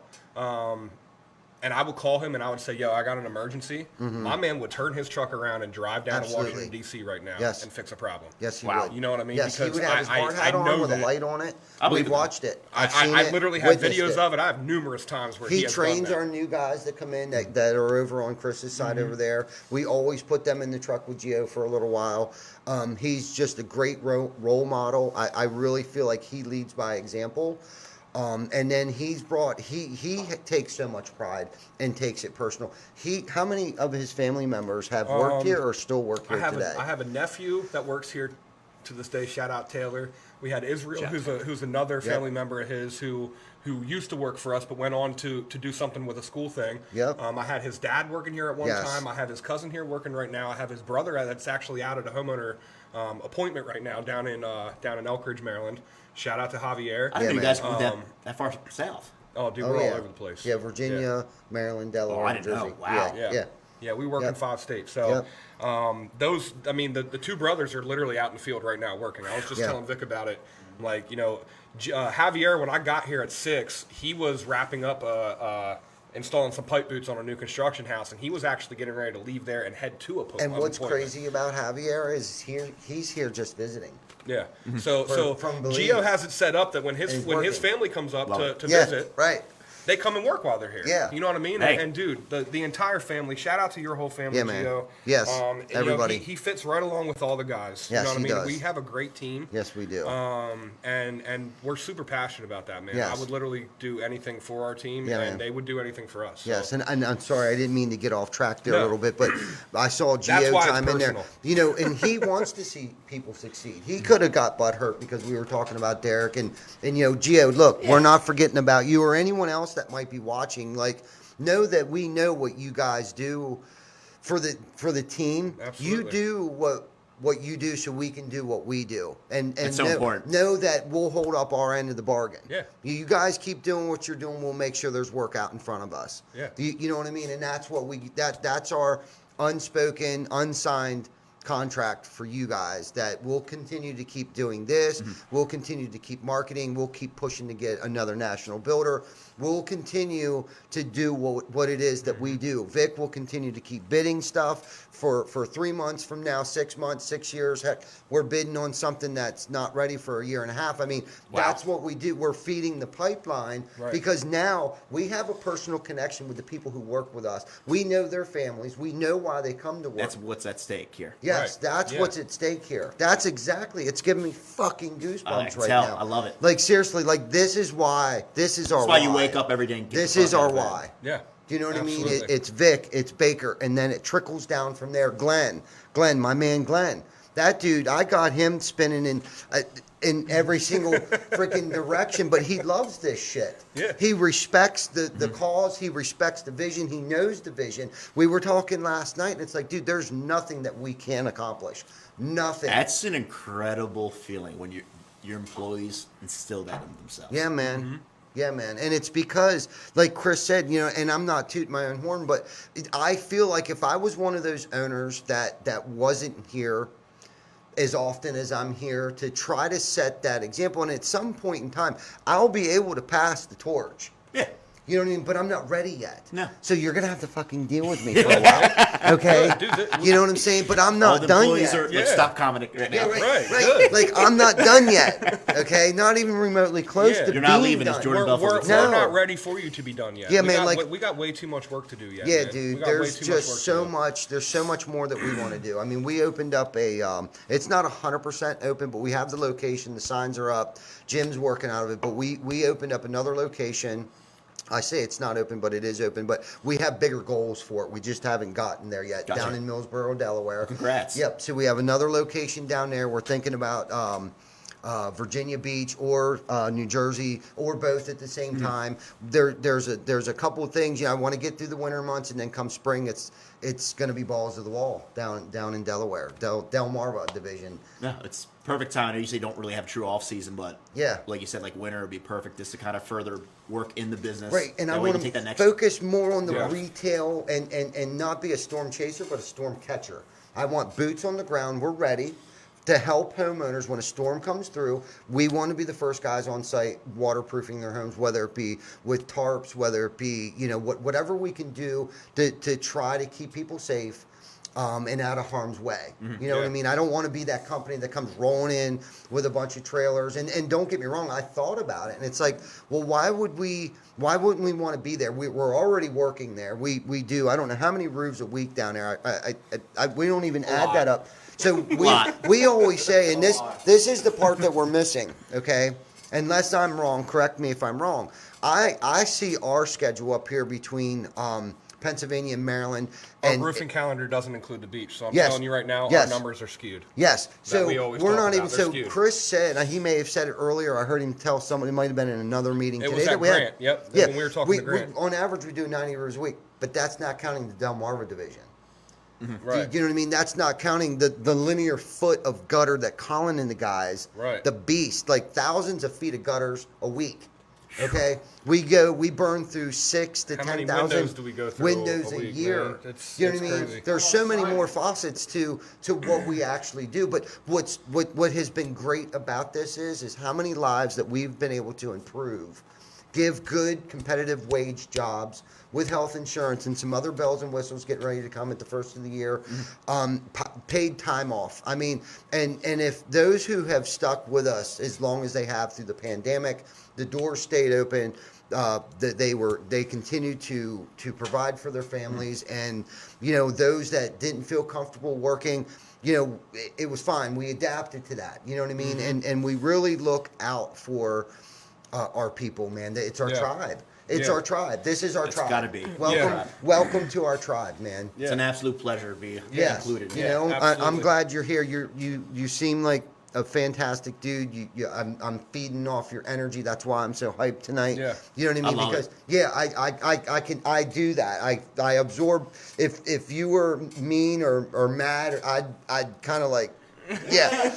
and I would call him and I would say, "Yo, I got an emergency," my man would turn his truck around and drive down Absolutely. to Washington D.C. right now Yes. and fix a problem. yes, he Wow. would. You know what I mean? Yes, he Because would have his hard hat I on know with that. a light on it. I believe We've it. watched it. I've seen I it, literally have witnessed videos it. of it. I have numerous times where he He has trains done that. our new guys that come in that are over on Chris's side over there. We always put them in the truck with Gio for a little while. He's just a great role model. I really feel like he leads by example. And then he takes so much pride and takes it personal. How many of his family members have worked here or still work here today? I have a nephew that works here to this day. Shout out Taylor. We had Israel, who's another family member of his who used to work for us, but went on to do something with a school thing. Yep. I had his dad working here at one Yes. time. I have his cousin here working right now. I have his brother that's actually out at a homeowner appointment right now down in Elk Ridge, Maryland. Shout out to Javier. I didn't know you man. guys moved that far south. Oh, dude, Oh, we're yeah. all over the place. Yeah, Virginia, Maryland, Delaware, I didn't Jersey. know. Wow. Yeah, we work in 5 states. So the two brothers are literally out in the field right now working. I was just telling Vic about it. Like, Javier, when I got here at 6, he was wrapping up installing some pipe boots on a new construction house, and he was actually getting ready to leave there and head to And what's appointment. crazy about Javier is he's here just visiting. Yeah. So From Belize. Gio has it set up that when And his he's working. family comes up to Yeah, visit, right. they come and work while they're here. Yeah. You know what I mean? Hey. And dude, the entire family, shout out to your whole family, Yeah, man. Gio. Yes, and, everybody. he fits right along with all the guys. Yes, you know what I he mean? does. We have a great team. Yes, we do. And we're super passionate about that, man. Yes. I would literally do anything for our team, Yeah, and man. they would do anything for us. Yes, So. and I'm sorry, I didn't mean to get off track there a No. little bit, but I saw That's Gio why it's chime in there. personal. And he wants to see people succeed. He could have got butthurt because we were talking about Derek and Gio, look, we're not forgetting about you or anyone else that might be watching. Like, know that we know what you guys do for the team. Absolutely. You do what you do so we can do what we do. And That's so important. know that we'll hold up our end of the bargain. Yeah. You guys keep doing what you're doing. We'll make sure there's work out in front of us. Yeah. You know what I mean? And that's what that's our unspoken, unsigned contract for you guys, that we'll continue to keep doing this. We'll continue to keep marketing. We'll keep pushing to get another national builder. We'll continue to do what it is that we do. Vic will continue to keep bidding stuff for 3 months from now, 6 months, 6 years. Heck, we're bidding on something that's not ready for a year and a half. I mean, that's what we do. We're feeding the pipeline because now we have a personal connection with the people who work with us. We know their families. We know why they come to work. That's what's at stake here. Yes, Right. that's Yeah. what's at stake here. That's exactly. It's giving me fucking goosebumps can right tell. now. I love it. Like, seriously, like, this is why. This is our That's why you wake up every day and get This the fuck is out our of bed. why. Yeah. Do you know what I mean? Absolutely. It's Vic, it's Baker, and then it trickles down from there. Glenn, my man Glenn. That dude, I got him spinning in every single freaking direction, but he loves this shit. Yeah. He respects the cause. He respects the vision. He knows the vision. We were talking last night, and it's like, dude, there's nothing that we can accomplish. Nothing. That's an incredible feeling when your employees instill that in themselves. Yeah, man. Yeah, man. And it's because, like Chris said, and I'm not tooting my own horn, but I feel like if I was one of those owners that wasn't here as often as I'm here to try to set that example. And at some point in time, I'll be able to pass the torch. Yeah. You know what I mean? But I'm not ready yet. No. So you're going to have to fucking deal with me for a while. Okay? You know what I'm saying? But I'm All not the done employees yet. are like, stop commenting right now. Yeah, Right, good. Like, I'm not done yet. Okay? Not even remotely close Yeah. to You're being not leaving, done. as Jordan We're, Belfort we're, would say. No. we're not ready for you to be done yet. Yeah, we man, got, like- we got way too much work to do yet. Yeah, man. dude. We got way There's too much work just to so do. much. There's so much more that we want to do. I mean, we opened up a. It's not 100% open, but we have the location. The signs are up. Jim's working out of it. But we opened up another location. I say it's not open, but it is open. But we have bigger goals for it. We just haven't gotten there yet. Gotcha. Down in Millsboro, Delaware. Congrats. Yep. So we have another location down there. We're thinking about Virginia Beach or New Jersey or both at the same time. There's a couple of things. I want to get through the winter months, and then come spring, it's going to be balls to the wall down in Delaware, Delmarva division. No, it's perfect time. I usually don't really have true off season, but Yeah. like you said, like winter would be perfect just to kind of further work in the business. Right, and That I way you want can to take that next. focus more on the Yeah. retail and not be a storm chaser, but a storm catcher. I want boots on the ground. We're ready to help homeowners when a storm comes through. We want to be the first guys on site waterproofing their homes, whether it be with tarps, whether it be, whatever we can do to try to keep people safe. And out of harm's way. You know what I Yeah. mean? I don't want to be that company that comes rolling in with a bunch of trailers. And don't get me wrong, I thought about it. And it's like, well, why wouldn't we want to be there? We're already working there. We do. I don't know how many roofs a week down there. We don't even add lot. that up. So Lot. we always say, and this is the part that we're missing, okay? Unless I'm wrong, correct me if I'm wrong. I see our schedule up here between Pennsylvania and Maryland. Our And roofing calendar doesn't include the beach, so I'm Yes. telling you right now, Yes. our numbers are skewed. yes, so we always we're talk not about. even. They're So skewed. Chris said, he may have said it earlier. I heard him tell somebody. It might have been in another meeting It today was at that we had. Grant, yep, Yeah, when we were talking to Grant. on average, we do 90 roofs a week, but that's not counting the Delmarva division. Right. Do you know what I mean? That's not counting the linear foot of gutter that Colin and the guys, Right. the beast, like thousands of feet of gutters a week. Okay, we burn through 6,000 to How many 10,000 windows do we go through windows a a week, year. man? It's You know what I mean? crazy. There's so many more faucets to what we actually do. But what has been great about this is how many lives that we've been able to improve, give good competitive wage jobs with health insurance and some other bells and whistles getting ready to come at the first of the year, paid time off. I mean, and if those who have stuck with us as long as they have through the pandemic, the doors stayed open. They continued to provide for their families, and those that didn't feel comfortable working, it was fine. We adapted to that. You know what I mean? And we really look out for our people, man. It's our Yeah. tribe. It's Yeah. our tribe. This is our It's tribe. gotta be. Welcome, Yeah. welcome to our tribe, man. It's an absolute pleasure to be Yes. included. You Yeah, know, I'm absolutely. glad you're here. You seem like a fantastic dude. I'm feeding off your energy. That's why I'm so hyped tonight. Yeah. You know what I mean? I love Because it. yeah, I do that. I absorb. If you were mean or mad, I'd kind of like, yeah.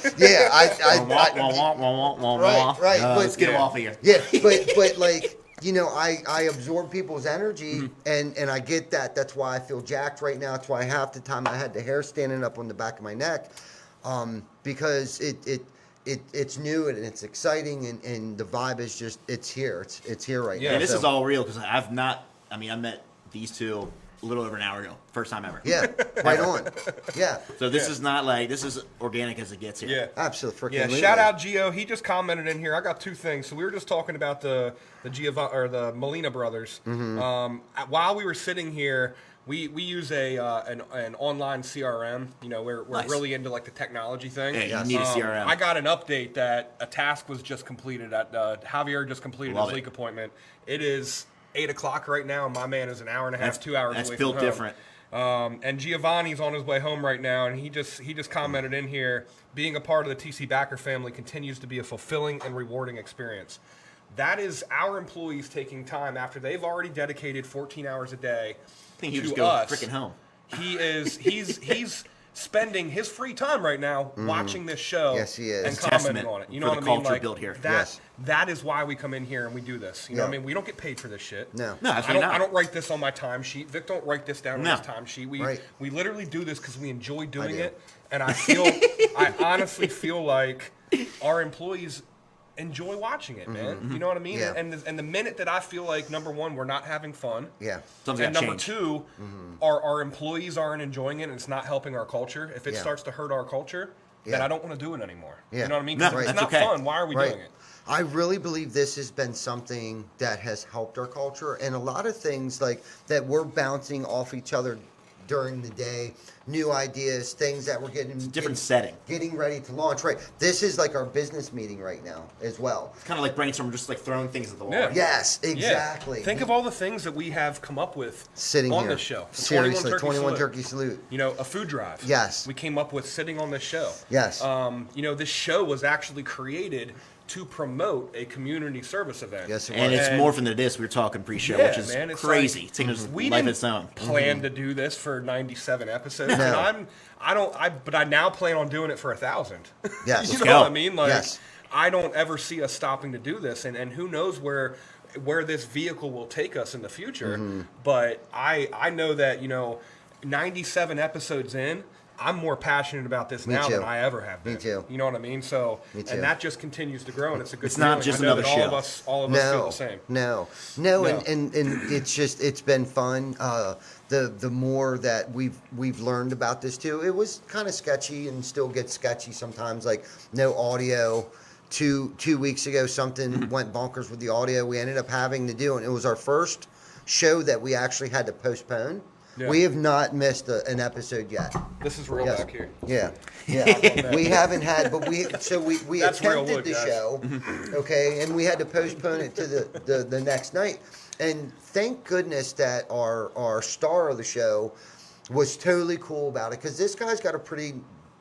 Right. But Let's get them off of here. yeah, but like, I absorb people's energy and I get that. That's why I feel jacked right now. That's why half the time I had the hair standing up on the back of my neck, because it's new and it's exciting and the vibe is just it's here. It's here right Yeah. now. And this So, is all real because I met these two a little over an hour ago. First time ever. yeah, right on. Yeah, So this is not like, this is organic as it gets here. Yeah. absolutely. Yeah, shout out Gio. He just commented in here. I got two things. So we were just talking about the the Molina brothers. While we were sitting here, we use an online CRM. We're Nice. really into like the technology thing. Yeah, you need a CRM. I got an update that a task was just completed at Javier just completed Love his it. leak appointment. It is 8:00 right now. My man is an hour and a half, 2 hours That's away built from home. different. And Giovanni's on his way home right now, and he just commented in here, being a part of the TC Backer family continues to be a fulfilling and rewarding experience. That is our employees taking time after they've already dedicated 14 hours a day I think he to just go us. freaking home. He's spending his free time right now watching this show Yes, he is. and It's a commenting testament on it. You for know the what I mean? culture Like built here. Yes. that is why we come in here and we do this. You know what I Yeah. mean? We don't get paid for this shit. No. No, I absolutely don't, not. I don't write this on my timesheet. Vic don't write this down No. on his timesheet. We literally do this because we enjoy doing do. it, and I honestly feel like our employees enjoy watching it, man. You know what I mean? Yeah. And the minute that I feel like, number one, we're not having fun. Yeah. Something And got number changed. two, our employees aren't enjoying it and it's not helping our culture. If it Yeah. starts to hurt our culture, then Yeah. I don't want to do it anymore. Yeah. You know what I mean? No, 'Cause if it's that's not okay. fun, why are we doing it? I really believe this has been something that has helped our culture, and a lot of things like that we're bouncing off each other during the day, new ideas, things that we're Different setting. getting ready to launch. Right, this is like our business meeting right now as well. Kind of like brainstorming, just like throwing things at the wall. Yeah. Yes, Yeah. exactly. Think of all the things that we have come up with sitting on here. this show. The Seriously, 21 Salute. turkey salute. You know, a food drive. Yes. We came up with sitting on this show. Yes. You know, this show was actually created to promote a community service event. Yes, it And was. it's And- more from the disc we were talking pre-show, Yeah, which is man, it's crazy. like- It's taking its we life didn't its own. plan to do this for 97 episodes. No. And but I now plan on doing it for 1,000. Yes. You Let's know go. what I mean? Like, Yes. I don't ever see us stopping to do this, and who knows where this vehicle will take us in the future. Mm-hmm. But I know that, you know, 97 episodes in, I'm more passionate about this Me now too. than I ever have been. Me too. You know what I mean? So, Me too. and that just continues to grow, and it's a good It's not feeling. just I know another that show. all of us feel the same. No. No. And it's just it's been fun. The more that we've learned about this too, it was kind of sketchy and still gets sketchy sometimes. Like no audio. Two weeks ago, something went bonkers with the audio. We ended up having to do, and it was our first show that we actually had to postpone. Yeah. We have not missed an episode yet. This is real Yes. back here. Yeah. We haven't had, but we That's real attempted wood, the guys. show, okay, and we had to postpone it to the next night. And thank goodness that our star of the show was totally cool about it, because this guy's got a pretty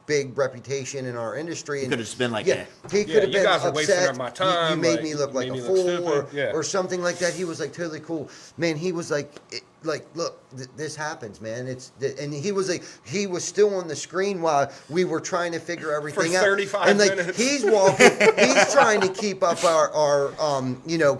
big reputation in our industry. He And could have just been like, yeah, he Yeah, could have you been guys are wasting upset. up my You time, made like, me look like made a me look fool, stupid. Yeah. or something like that. He was like totally cool, man. He was like, look, this happens, man. And he was like, he was still on the screen while we were trying to figure everything out. 35 and like minutes. he's walking, he's trying to keep up our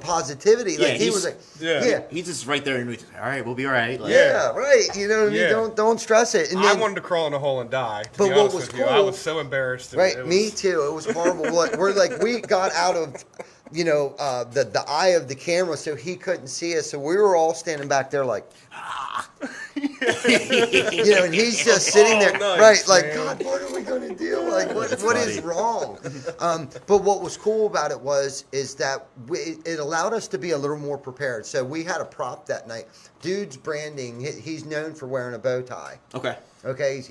positivity. Yeah, Like he was like, yeah. He's just right there, and we, all right, we'll be all right. Like, Yeah, right. You know what I mean? Yeah. Don't stress it. And I then, wanted to crawl in a hole and die. To But be what honest was with you. I cool- was so embarrassed. right, It me was- too. It was horrible. We got out of, the eye of the camera, so he couldn't see us. So we were all standing back there like, and he's just sitting there, nice, right? Like, man. God, what are we gonna do? Like, what That's is funny. wrong? But what was cool about it is that it allowed us to be a little more prepared. So we had a prop that night. Dude's branding. He's known for wearing a bow tie. Okay. Okay,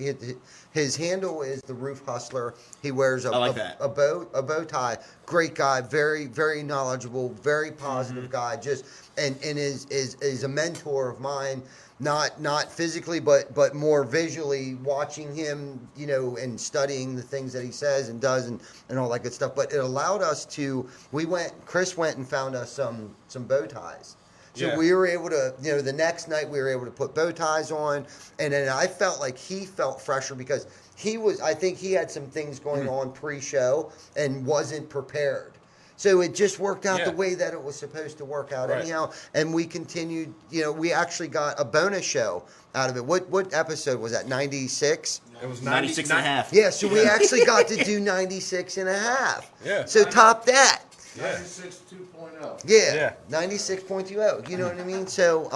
his handle is the Roof Hustler. He wears I like that. a bow tie. Great guy, very very knowledgeable, very positive guy. Just and is a mentor of mine. Not physically, but more visually, watching him, and studying the things that he says and does and all that good stuff. But it allowed us to. Chris went and found us some bow ties. So Yeah. we were able to, the next night we were able to put bow ties on, and then I felt like he felt fresher because I think he had some things going on pre-show and wasn't prepared. So it just worked out the Yeah. way that it was supposed to work out Right. anyhow. And we continued, we actually got a bonus show out of it. What episode was that, 96? It was 96 and a half. Yeah, so we actually got to do 96 and a half. Yeah. So top that. 96 2.0. Yeah, Yeah. 96.20. You know what I mean? So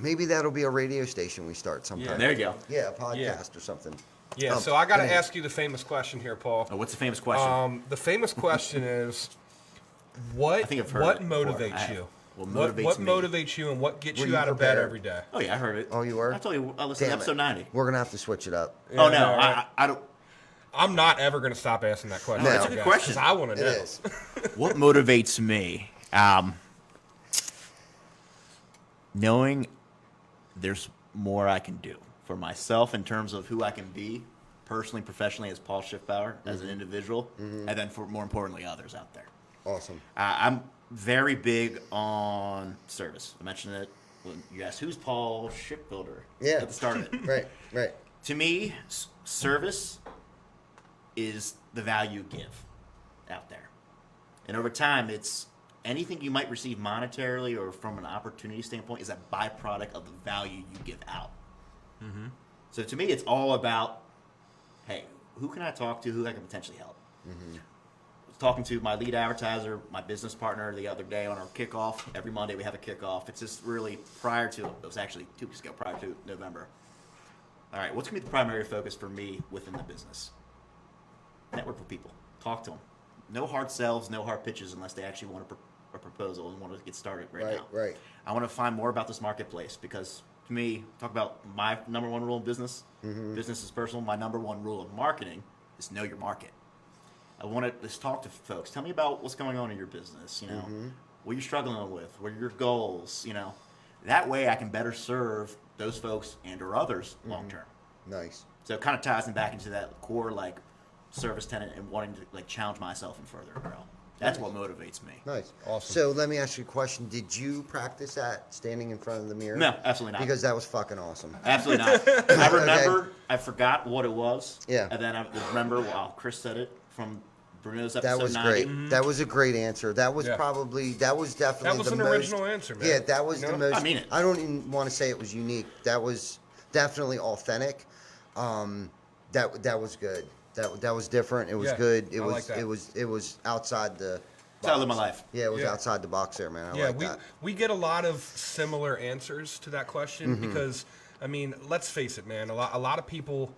maybe that'll be a radio station we start sometime. There you go. Yeah, a podcast or something. Yeah, so I got to anyway. ask you the famous question here, Paul. Oh, what's the famous question? The famous question is, what think I've heard what it before. I motivates have. you? What What motivates me? motivates you, and what gets Were you you out of bed prepared? every day? Oh yeah, I heard it. Oh, you were? I told you I listened to Damn episode it. 90. We're gonna have to switch it up. Oh no, Yeah, right. I don't. I'm not ever going to stop asking that question. No. That's a good guys, question. 'cause I want It to know. is. What motivates me? Knowing there's more I can do for myself in terms of who I can be personally, professionally, as Paul Schiffbauer, as an individual, and then for more importantly, others out there. Awesome. I'm very big on service. I mentioned it when you asked who's Paul Shipbuilder Yeah. at the start of it. Right. To me, service is the value you give out there. And over time, it's anything you might receive monetarily or from an opportunity standpoint is a byproduct of the value you give out. Mm-hmm. So to me, it's all about, hey, who can I talk to, who I can potentially help? Mm-hmm. I was talking to my lead advertiser, my business partner the other day on our kickoff. Every Monday we have a kickoff. It's just really it was actually 2 weeks ago, prior to November. All right, what's going to be the primary focus for me within the business? Network with people. Talk to them. No hard sells, no hard pitches unless they actually want a proposal and want to get started right now. Right. I want to find more about this marketplace because, to me, talk about my number one rule in business. Mm-hmm. Business is personal. My number one rule of marketing is know your market. I want to just talk to folks. Tell me about what's going on in your business. You know, Mm-hmm. what you're struggling with. What are your goals? You know, that way I can better serve those folks and or others long term. Nice. So it kind of ties them back into that core like service tenant and wanting to like challenge myself and further grow. That's what motivates me. Nice. Awesome. So let me ask you a question. Did you practice that standing in front of the mirror? No, absolutely not. Because that was fucking awesome. Absolutely not. I remember, I forgot what it was. Yeah. And then I remember, wow, Chris said it from Bruno's episode That was 90. great. Mm-hmm. That was a great answer. That was Yeah. definitely That was the an most, original answer, man. Yeah, that was You the know? most. I mean it. I don't even want to say it was unique. That was definitely authentic. That was good. That was different. It was Yeah, good. It I was like that. it was outside the. That's how I live my box. life. Yeah, it was Yeah. outside the box there, man. I Yeah, like that. we get a lot of similar answers to that question because, I mean, let's face it, man. A lot of people,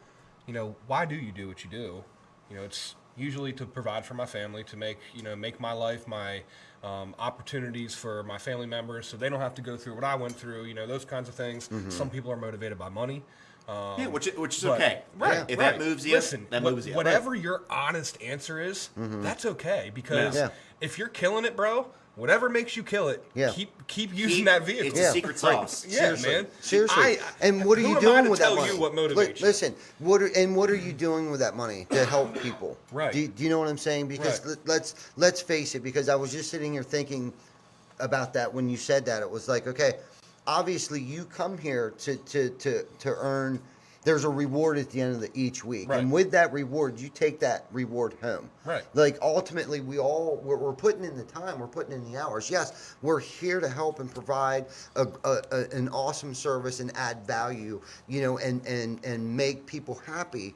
you know, why do you do what you do? You know, it's usually to provide for my family, to make my life, my opportunities for my family members, so they don't have to go through what I went through. You know, those kinds of things. Some people are motivated by money. Yeah, which is But- okay. Right. If right. that moves you, Listen, that moves you. whatever your honest answer is, that's okay. Because Yeah. if you're killing it, bro, whatever makes you kill it, Yeah. keep using that vehicle. It's Yeah, a secret right. sauce. Yeah, Seriously. man. Seriously. And what are who you am I doing to with that tell money? you what motivates you? Listen, what are you doing with that money to help people? Right. Do you know what I'm saying? Because Right. let's face it. Because I was just sitting here thinking about that when you said that. It was like, okay, obviously you come here to earn. There's a reward at the end of each week, Right. and with that reward, you take that reward home. Right. Like ultimately, we're putting in the time, we're putting in the hours. Yes, we're here to help and provide an awesome service and add value, you know, and make people happy,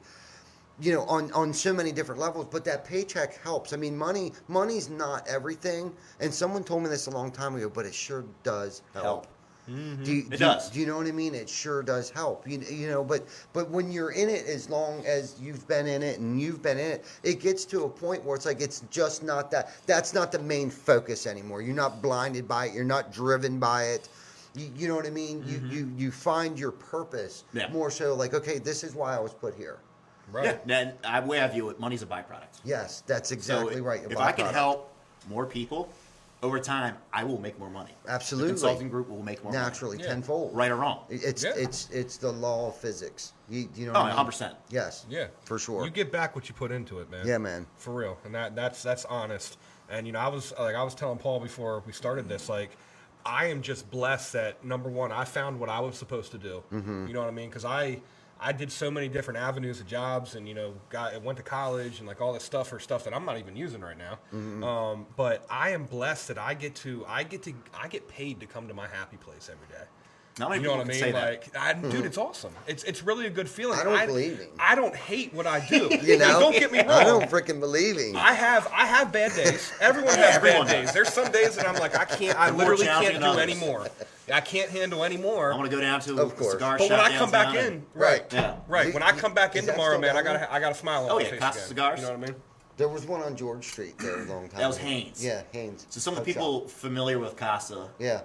you know, on so many different levels. But that paycheck helps. I mean, money's not everything. And someone told me this a long time ago, but it sure does help. It does. Do you know what I mean? It sure does help. You know, but when you're in it, as long as you've been in it and you've been in it, it gets to a point where it's like it's just not that. That's not the main focus anymore. You're not blinded by it. You're not driven by it. You know what I mean? You find your purpose more so. Like, okay, this is why I was put here. Right. Yeah. Then the way I view it, money's a byproduct. Yes, that's exactly So right. If I can help more people, over time, I will make more money. Absolutely. The consulting group will make more naturally Yeah. tenfold. money. Right or wrong. It's Yeah. it's the law of physics. You know. Oh, what I mean? 100%. Yes. Yeah. For sure. You get back what you put into it, man. Yeah, man. For real. And that's honest. And you know, I was telling Paul before we started this, like, I am just blessed that, number one, I found what I was supposed to do. Mm-hmm. You know what I mean? Because I did so many different avenues of jobs, and you know, went to college and like all this stuff that I'm not even using right now. Mm-hmm. But I am blessed that I get paid to come to my happy place every day. Not many You know people what I can mean? say that. Like, dude, it's awesome. It's really a good feeling. I don't believe him. I don't hate what I do. You know. Don't get me wrong. I don't freaking believe him. I have bad days. Everyone has everyone bad days. does. There's some days that I'm like, I more literally challenging can't than do others. anymore. I can't handle anymore. I want to go down to Of a course. cigar But shop when I come back downtown in, right, Yeah. right. When I come back in Is that tomorrow, still man, I down there? got a smile on Oh, my yeah, face Casa again. Cigars. You know what I mean? There was one on George Street there a long time That was ago. Haynes. Yeah, Haynes. So some of the Hook people familiar with Casa, shop. Yeah.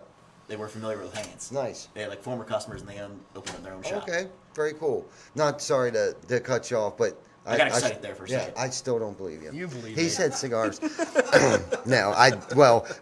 they were familiar with Haynes. Nice. They had like former customers and they opened up their own shop. Okay. Very cool. Not sorry to cut you off, but I got excited there for a second. I still don't believe you. You believe He me. said cigars. No,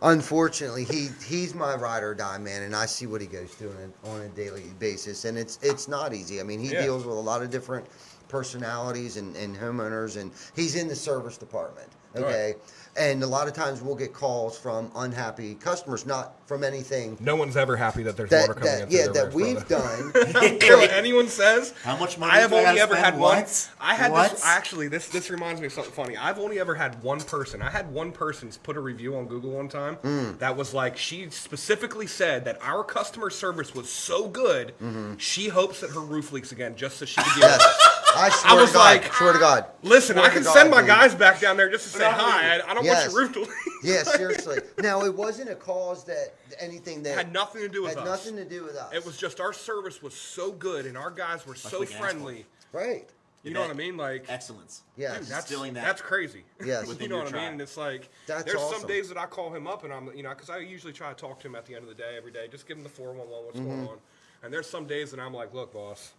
unfortunately, he's my ride or die man, and I see what he goes through on a daily basis, and it's not easy. I mean, he Yeah. deals with a lot of different personalities and homeowners, and he's in the service department. Okay. And a lot of times we'll get calls from unhappy customers, not from anything No one's ever happy that there's water coming in through their that roof, we've brother. done. I don't care what anyone says. How much money I have do I only gotta ever spend? had one. What? I had What? this. Actually, this reminds me of something funny. I've only ever had one person. I had one person put a review on Google one time that was like, she specifically said that our customer service was so good, she hopes that her roof leaks again just so she could deal with it. I swear was to God. like, swear to God. Listen, Swear I to can God, send my dude. guys back down there just to say hi. I don't Yes. want your roof to leak. Yeah, seriously. Now, it wasn't a cause that anything that Had nothing to do with had us. nothing to do with us. It was just our service was so good and our guys were so like an friendly. right. You know what I mean? Like, Excellence. Yes. dude, that's Instilling that that's crazy. Yes. You within know your what I mean? tribe. And it's like That's there's awesome. some days that I call him up and I'm because I usually try to talk to him at the end of the day every day, just give him the 411 what's going on. And there's some days that I'm like, look, boss,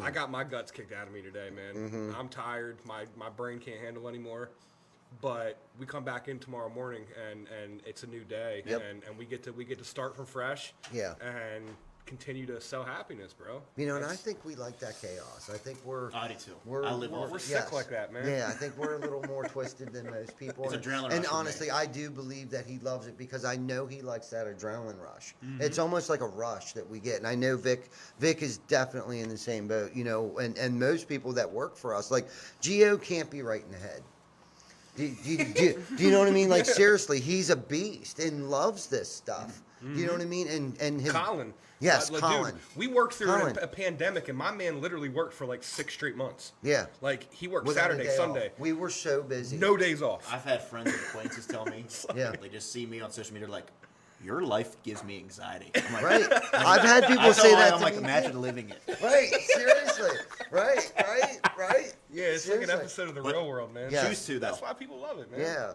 I got my guts kicked out of me today, man. I'm tired. My brain can't handle anymore. But we come back in tomorrow morning and it's a new day Yep. and we get to start from fresh. Yeah. And continue to sell happiness, bro. You know, and I That's- think we like that chaos. I think we're. I do too. We're, I live off we're it. sick like that, man. Yeah, I think we're a little more twisted than most people. It's adrenaline rush And for me. honestly, I do believe that he loves it because I know he likes that adrenaline rush. Mm-hmm. It's almost like a rush that we get. And I know Vic is definitely in the same boat, you know, and most people that work for us, like Gio can't be right in the head. Do you know what I mean? Like, seriously, he's a beast and loves this stuff. Do you know what I mean? And his, Colin. Yes, Like, Colin. Dude, we worked through Colin. a pandemic, and my man literally worked for like 6 straight months. Yeah. Like, he worked Without a Saturday, day Sunday. off. We were so busy. No days off. I've had friends and acquaintances tell me, Yeah. they just see me on social media, like, your life gives me anxiety. I'm like, Right. I've had people I say tell that I'm to like, me. imagine living it. Right, seriously. Right. Yeah, it's like an Seriously. episode of The But- Real World, man. Yeah. Choose to, though. That's why people love it, man. Yeah.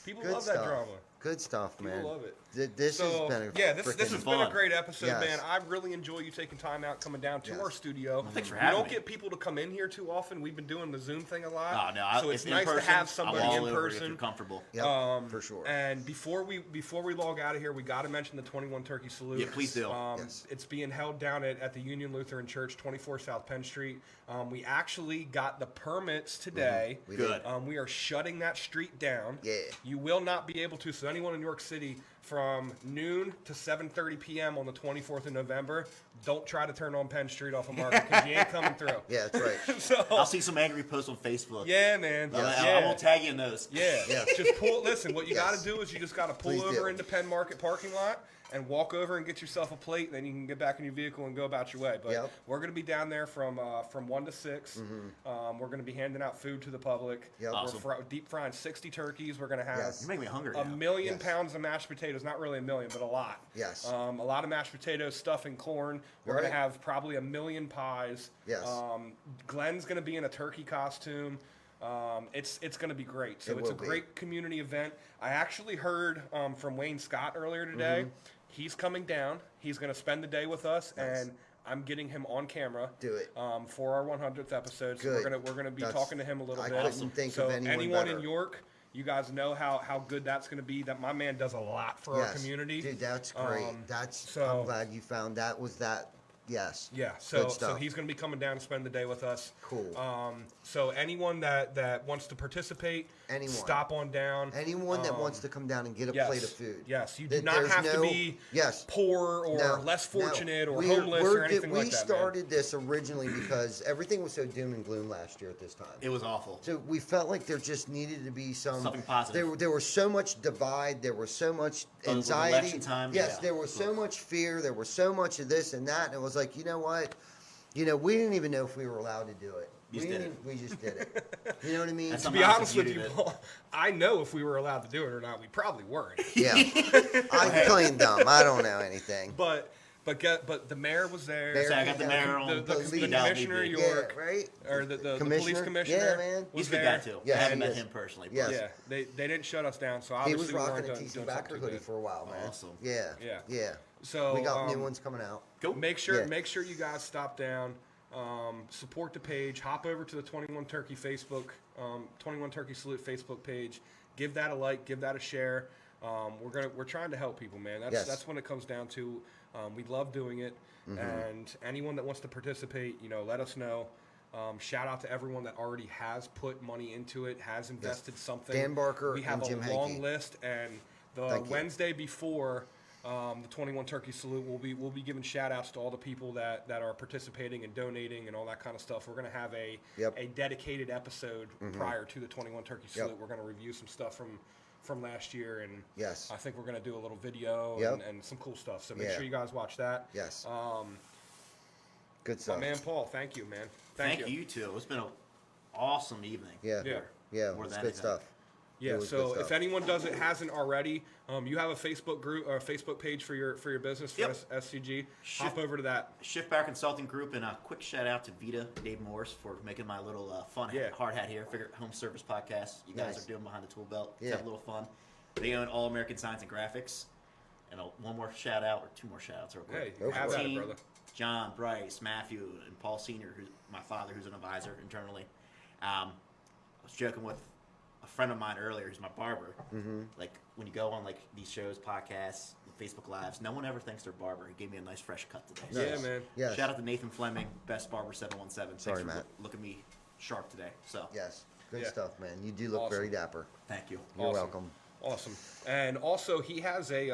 People Good love stuff. that drama. Good stuff, People man. love it. This So, has been a this freaking has been a fun. great episode, Yes. man. I really enjoy you taking time out, coming down to Yes. our studio. thanks for we having don't me. get people to come in here too often. We've been doing the Zoom thing a lot. Oh, no, so it's if in nice to person, have somebody I'm all in over if person. you're comfortable. Yep, for sure. And before we log out of here, we got to mention the 21 Turkey Salute. Yeah, please do. Yes. It's being held down at the Union Lutheran Church, 24 South Penn Street. We actually got the permits today. We Good. did. We are shutting that street down. Yeah. You will not be able to. So anyone in New York City from noon to 7:30 p.m. on the 24th of November, don't try to turn on Penn Street off of Market because you ain't coming through. Yeah, that's right. So I'll see some angry posts on Facebook. yeah, man. I won't tag you in those. Yeah, Yeah. Just pull. Listen, what you Yes. got to do is you just got to pull Please over do. into Penn Market parking lot and walk over and get yourself a plate. And then you can get back in your vehicle and go about your way. But Yep. we're going to be down there from 1 to 6. We're going to be handing out food to the public. Yep. We're Awesome. deep frying 60 turkeys. We're going to have Yes. You're making me hungry a now. million Yes. pounds of mashed potatoes. Not really a million, but a lot. Yes. A lot of mashed potatoes, stuffing, corn. We're going Right. to have probably a million pies. Yes. Glenn's going to be in a turkey costume. It's going to be great. So It it's a will be. great community event. I actually heard from Wayne Scott earlier today. Mm-hmm. He's coming down. He's going to spend the day with us, and I'm getting him on camera. Do it. For our 100th episode. So Good. we're gonna be That's- talking to him a little I bit. couldn't think so of anyone anyone better. in York, you guys know how good that's going to be. That my man does a lot for our community. Dude, that's great. so- I'm glad you found that was that. Yes. Yeah, Good so stuff. he's going to be coming down to spend the day with us. Cool. So anyone that wants to participate, Anyone. stop on down. Anyone that wants to come down and get a Yes, plate of food. yes, you do That not there's have to no- be yes. poor or No, less no. fortunate or We're- homeless we're or anything we like that. started this originally because everything was so doom and gloom last year at this time. It was awful. So we felt like there just needed to be Something positive. There was so much divide. There was so much Oh, it was anxiety. election time, Yes, yeah. there was so much fear. There was so much of this and that. And it was like, you know what? You know, we didn't even know if we were allowed to do it. You just did it. We just did it. You know what I mean? That's To some- be Somehow honest it's with the you, beauty of Paul, I know if we were allowed to do it or not. We probably weren't. Yeah. I'm plain dumb. I don't know anything. But the mayor was there. Mayor So I got the mayor on the police. commissioner, Yeah, York, right? or the police Commissioner? commissioner. Yeah, man. Was He's a good there. guy too. Yes, I haven't he met is. him personally. Yes. Yeah, they didn't shut us down, so He obviously was we rocking weren't a doing TC something Backer too hoodie bad. for a while, man. Awesome. Yeah. Yeah. Yeah. So we got new ones coming out. Make sure Yeah. make sure you guys stop down, support the page, hop over to the 21 Turkey Facebook, 21 Turkey Salute Facebook page, give that a like, give that a share. We're trying to help people, man. That's when it comes down to. We love doing it, and anyone that wants to participate, let us know. Shout out to everyone that already has put money into it, has invested something. Dan Barker we have and Jim a long Hankey. list, and the Thank you. Wednesday before the 21 Turkey Salute, we'll be giving shout outs to all the people that are participating and donating and all that kind of stuff. We're going to have a dedicated episode prior to the 21 Turkey Salute. We're going to review some stuff from last year, and Yes. I think we're going to do a little video and some cool stuff. So make sure you guys watch that. Yes. Good stuff. My man Paul, thank you, man. Thank you too. It's been an awesome evening. Yeah. Yeah. Yeah. More It's than good anything. stuff. It Yeah, was so good if stuff. anyone hasn't already, you have a Facebook group or a Facebook page for your business for Yep. SCG. Hop over to that. Schiffbauer Consulting Group, and a quick shout out to Vita, Dave Morris, for making my little fun hard hat here. Figure home service podcast. You guys Nice. are doing behind the tool belt. Yeah. Have a little fun. They own All American Science and Graphics. And one more shout out, or two more shout outs real quick. Hey, have for at it. it, brother. John, Bryce, Matthew, and Paul Sr., who's my father, who's an advisor internally. I was joking with a friend of mine earlier, who's my barber. Like, when you go on, like, these shows, podcasts, Facebook Lives, no one ever thanks their barber. He gave me a nice, fresh cut today. Yeah, Nice. man. Yes. Shout out to Nathan Fleming, Best Barber 717. Sorry, Thanks for Matt. looking me sharp today. So, Yes. Good Yeah. stuff, man. You do look Awesome. very dapper. thank you. You're Awesome. welcome. Awesome. And also, he has a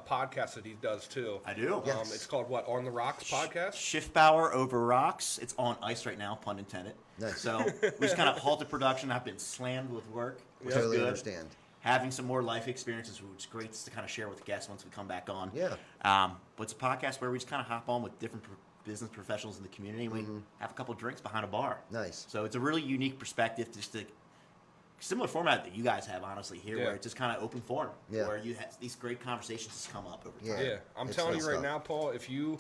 podcast that he does too. I do. Yes. It's called what? On the Rocks podcast. Schiffbauer over rocks. It's on ice right now, pun intended. Nice. So we just kind of halted production. I've been slammed with work, which Totally is good. understand. Having some more life experiences, which is great to kind of share with guests once we come back on. Yeah. But it's a podcast where we just kind of hop on with different business professionals in the community, and we have a couple drinks behind a bar. Nice. So it's a really unique perspective, just to similar format that you guys have, honestly, here, Yeah. where it's just kind of open forum, Yeah. where you have these great conversations just come up over time. Yeah. Yeah, I'm It's telling good you right stuff. now, Paul. If you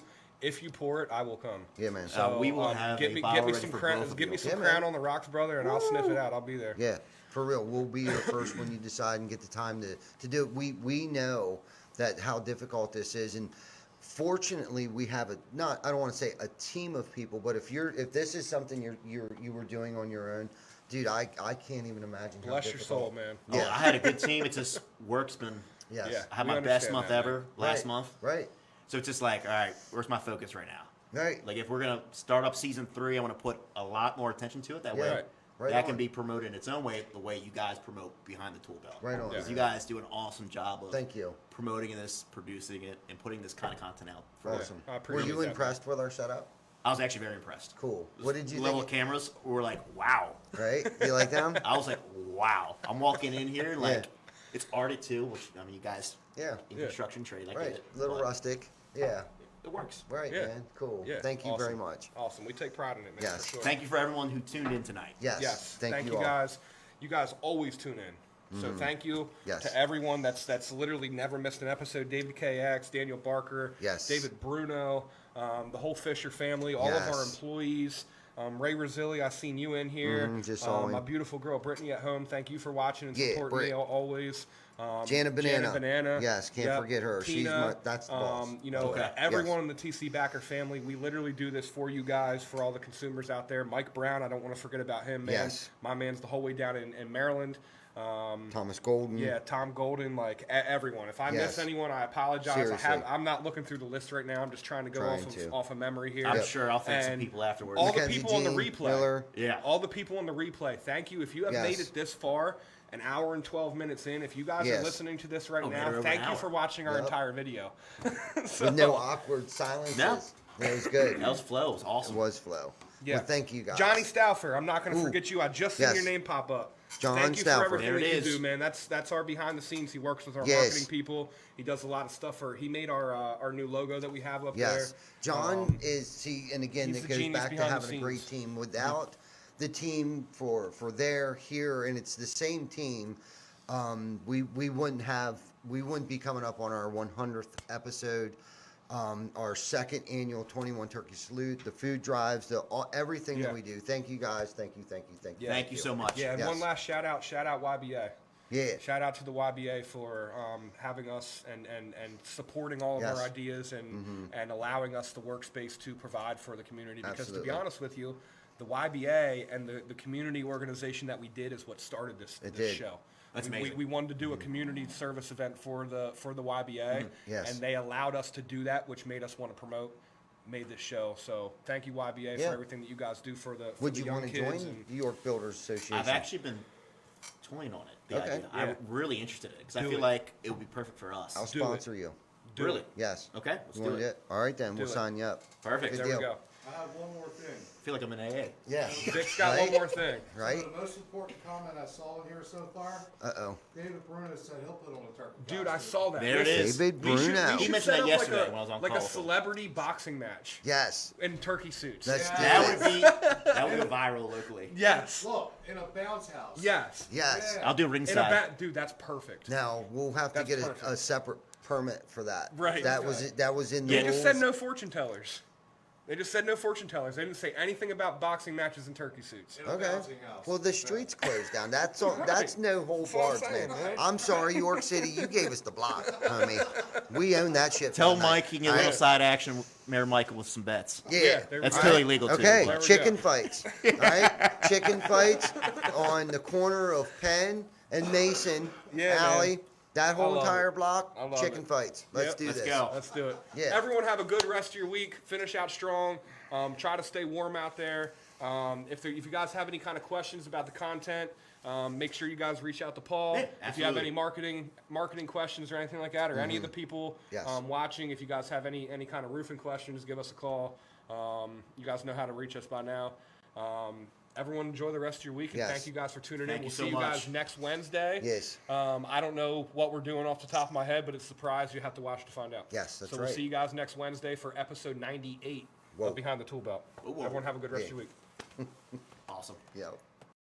pour it, I will come. Yeah, man. So We will have get a me bottle ready some for crown. both of Give me you. some Yeah, crown man. on the rocks, brother, and I'll sniff it out. I'll be there. Yeah, for real. We'll be your first when you decide and get the time to do it. We know that how difficult this is, and fortunately we have I don't want to say a team of people, but if this is something you were doing on your own, dude, I can't even imagine. Bless how your difficult. soul, man. Oh, Yeah. I had a good team. It's just work's been. Yes. Yeah. I had We my best understand month that, ever man. last Right. month. Right. So it's just like, all right, where's my focus right now? Right. Like, if we're gonna start up season 3, I want to put a lot more attention to it. That Yeah. way, Right. Right that on. can be promoted in its own way, the way you guys promote behind the tool belt. Right on. Because Yeah. you guys do an awesome job of Thank you. promoting this, producing it, and putting this kind of content out. Awesome. I Were appreciate you that, impressed with our setup? I was actually very impressed. Cool. What did you Level think? of cameras were like, wow. Right? You like them? I was like, wow. I'm walking in here like Yeah. it's arty too, which I mean, you guys Yeah. in Yeah. construction trade, I get Right. it. Little but rustic. Yeah. It works. Right, Yeah. man. Cool. Yeah. Thank you Awesome. very much. Awesome. We take pride in it, man. Yes. For sure. Thank you for everyone who tuned in tonight. Yes. Yes. Thank you all. guys. You guys always tune in. So thank you Yes. to everyone that's literally never missed an episode. David KX, Daniel Barker, Yes. David Bruno, the whole Fisher family, all of our Yes. employees. Ray Rosilli, I seen you in here. just saw him. My beautiful girl Brittany at home. Thank you for watching and Yeah, supporting Britt. me always. Janet Banana. Banana. Yes, can't Yep. forget her. She's Tina, that's the boss. You know, Okay. everyone Yes. in the TC Backer family, we literally do this for you guys, for all the consumers out there. Mike Brown, I don't want to forget about him, man. Yes. My man's the whole way down in Maryland. Thomas Golden. Yeah, Tom Golden, like everyone. If I Yes. miss anyone, I apologize. Seriously. I'm not looking through the list right now. I'm just trying to go Trying to. off of memory here. I'm sure I'll thank some And people afterwards. all the Mackenzie people on the Jean, replay. Miller. Yeah. All the people on the replay. Thank you. If you have Yes. made it this far, an hour and 12 minutes in, if you guys Yes. are listening to this right Oh, man, now, over an thank you hour. for watching our Yep. entire video. With no awkward silences. No. It was good. That was flow. It was It awesome. was flow. Yeah. Well, thank you guys. Johnny Stauffer, I'm not going to Ooh. forget you. I just seen Yes. your name pop up. John Thank you Stauffer. for everything There it that you is. do, man. That's our behind the scenes. He works with our Yes. marketing people. He does a lot of stuff he made our new logo that we have up Yes. there. John is and again he's it the goes genius back to behind the having a great scenes. team. Without the team for there, here, and it's the same team, we wouldn't be coming up on our 100th episode. Our second annual 21 Turkey Salute, the food drives, everything Yeah. that we do. Thank you guys. Thank you. Yeah. Thank you so much. Yeah, and Yes. one last shout out YBA. Yeah. Shout out to the YBA for having us and supporting all of Yes. our ideas and allowing us the workspace to provide for the community. Because Absolutely. to be honest with you, the YBA and the community organization that we did is what started this did. show. That's we, amazing. we wanted to do a community service event for the YBA, Yes. and they allowed us to do that, which made us want to promote made this show. So thank you, YBA, Yeah. for everything that you guys do for the Would the you young want to kids. join New York Builders Association? I've actually been toying on it. The Okay. idea. Yeah. I'm really interested in it because I Do feel it. like it would be perfect for us. I'll do sponsor you. Do really? it. Yes. Okay, let's You do want it. All right, then we'll it. sign you up. Perfect. Good There deal. we go. I have one more thing. I feel like I'm in AA. Yeah. Vic's got Right? one more thing. Right? So the most important comment I saw in here so far, Uh-oh. David Bruno said he'll put on a turkey. Dude, I costume. saw that. There it is. David We should, Bruno. we He should mentioned set that up yesterday like a, when I was on like call a with him. celebrity boxing match Yes. in turkey suits. Let's do That it. would be viral locally. Yes. Look, in a bounce house. Yes. Yes. Yeah. I'll do In a ringside. dude, that's perfect. Now we'll have to That's get perfect. a separate permit for that. Right. That was it. That was in the They rules. just said no fortune tellers. They just said no fortune tellers. They didn't say anything about boxing matches and turkey suits. In a Okay. bouncing house. Well, the streets closed down. That's all, that's no whole That's what I'm barge, saying, man. man. I'm sorry, York City. You gave us the block, homie. We own that shit. for Tell the night. Mike he can get a All little right? side action with Mayor Michael with some bets. Yeah. there we That's go. totally legal too. Okay, There we chicken go. fights. All right, chicken fights on the corner of Penn and Mason Yeah, Alley. man. That whole I love entire it. block, I love chicken it. fights. Let's Yep. do Let's this. go. Let's do it. Yeah. Everyone have a good rest of your week. Finish out strong. Try to stay warm out there. If you guys have any kind of questions about the content, make sure you guys reach out to Paul. Yeah, if you have absolutely. any marketing questions or anything like that, or any of the people Yes. watching, if you guys have any kind of roofing questions, give us a call. You guys know how to reach us by now. Everyone enjoy the rest of your week, and Yes. thank you guys for tuning Thank in. you We'll so see you much. guys next Wednesday. Yes. I don't know what we're doing off the top of my head, but it's a surprise. You have to watch to find out. Yes, that's so we'll right. see you guys next Wednesday for episode 98 Whoa. of Behind the Tool Belt. Whoa. Everyone have a good rest of Yeah. your week. Awesome. Yo.